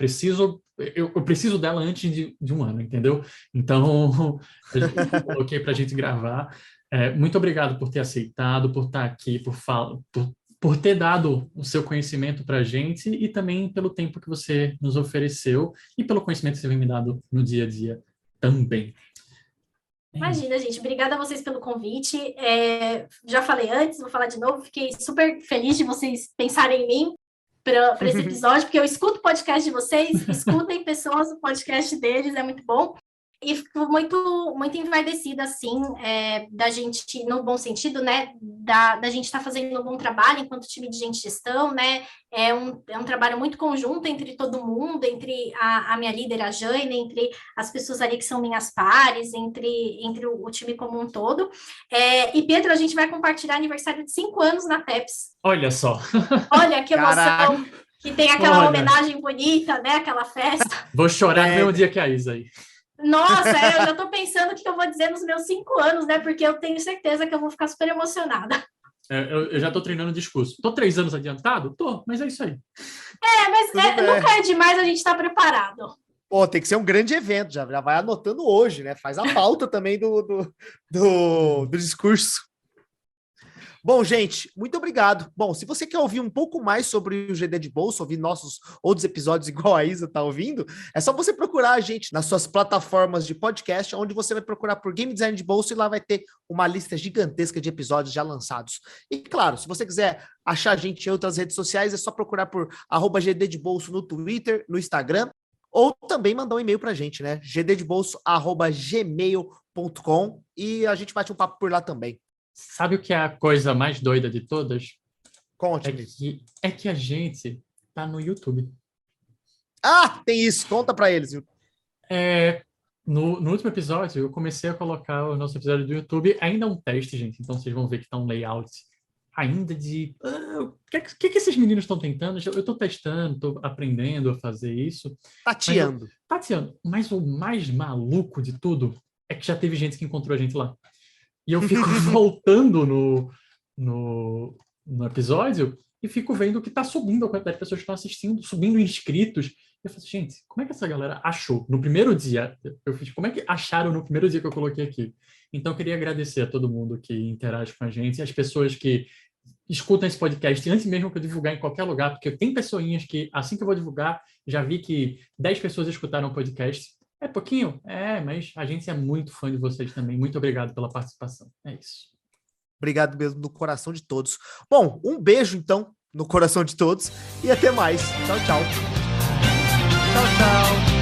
[SPEAKER 2] eu preciso dela antes de um ano, entendeu? Então, eu coloquei pra gente gravar. Muito obrigado por ter aceitado, por estar aqui, por ter dado o seu conhecimento pra gente e também pelo tempo que você nos ofereceu e pelo conhecimento que você vem me dando no dia a dia também.
[SPEAKER 3] Imagina, gente. Obrigada a vocês pelo convite. Já falei antes, vou falar de novo. Fiquei super feliz de vocês pensarem em mim para esse episódio, porque eu escuto o podcast de vocês, escutem pessoas o podcast deles, é muito bom. E fico muito, muito envaidecida, assim, da gente, no bom sentido, né, da gente estar fazendo um bom trabalho enquanto time de gente de gestão, né, é um trabalho muito conjunto entre todo mundo, entre a minha líder, a Jane, entre as pessoas ali que são minhas pares, entre o time como um todo. E, Pedro, a gente vai compartilhar aniversário de 5 anos na TEPS.
[SPEAKER 2] Olha só!
[SPEAKER 3] Olha que emoção!
[SPEAKER 1] Caraca.
[SPEAKER 3] Que tem aquela homenagem bonita, né, aquela festa.
[SPEAKER 2] Vou chorar no mesmo dia que a Isa aí.
[SPEAKER 3] Nossa, eu já estou pensando o que eu vou dizer nos meus 5 anos, né? Porque eu tenho certeza que eu vou ficar super emocionada.
[SPEAKER 2] Eu já estou treinando o discurso. Estou 3 anos adiantado? Tô, mas é isso aí.
[SPEAKER 3] Mas nunca é demais a gente estar preparado.
[SPEAKER 1] Pô, tem que ser um grande evento, já vai anotando hoje, né? Faz a pauta também do discurso. Bom, gente, muito obrigado. Bom, se você quer ouvir um pouco mais sobre o GD de Bolso, ouvir nossos outros episódios igual a Isa tá ouvindo, é só você procurar a gente nas suas plataformas de podcast, onde você vai procurar por Game Design de Bolso e lá vai ter uma lista gigantesca de episódios já lançados. E claro, se você quiser achar a gente em outras redes sociais, é só procurar por @GD de Bolso no Twitter, no Instagram, ou também mandar um e-mail pra gente, né? gddebolso@gmail.com e a gente bate um papo por lá também.
[SPEAKER 2] Sabe o que é a coisa mais doida de todas?
[SPEAKER 1] Conte-me.
[SPEAKER 2] É que a gente tá no YouTube.
[SPEAKER 1] Ah, tem isso. Conta pra eles.
[SPEAKER 2] No último episódio, eu comecei a colocar o nosso episódio do YouTube. Ainda é um teste, gente. Então, vocês vão ver que tá um layout ainda de... O que esses meninos estão tentando? Eu tô testando, tô aprendendo a fazer isso.
[SPEAKER 1] Tateando.
[SPEAKER 2] Mas o mais maluco de tudo é que já teve gente que encontrou a gente lá. E eu fico voltando no episódio e fico vendo que tá subindo a quantidade de pessoas que estão assistindo, subindo inscritos. Eu falo, gente, como é que essa galera achou? No primeiro dia, eu fiz, como é que acharam no primeiro dia que eu coloquei aqui? Então, eu queria agradecer a todo mundo que interage com a gente, as pessoas que escutam esse podcast antes mesmo que eu divulgar em qualquer lugar, porque tem pessoinhas que, assim que eu vou divulgar, já vi que 10 pessoas escutaram o podcast. É pouquinho? Mas a gente é muito fã de vocês também. Muito obrigado pela participação. É isso.
[SPEAKER 1] Obrigado mesmo, no coração de todos. Bom, um beijo, então, no coração de todos. E até mais. Tchau, tchau. Tchau, tchau.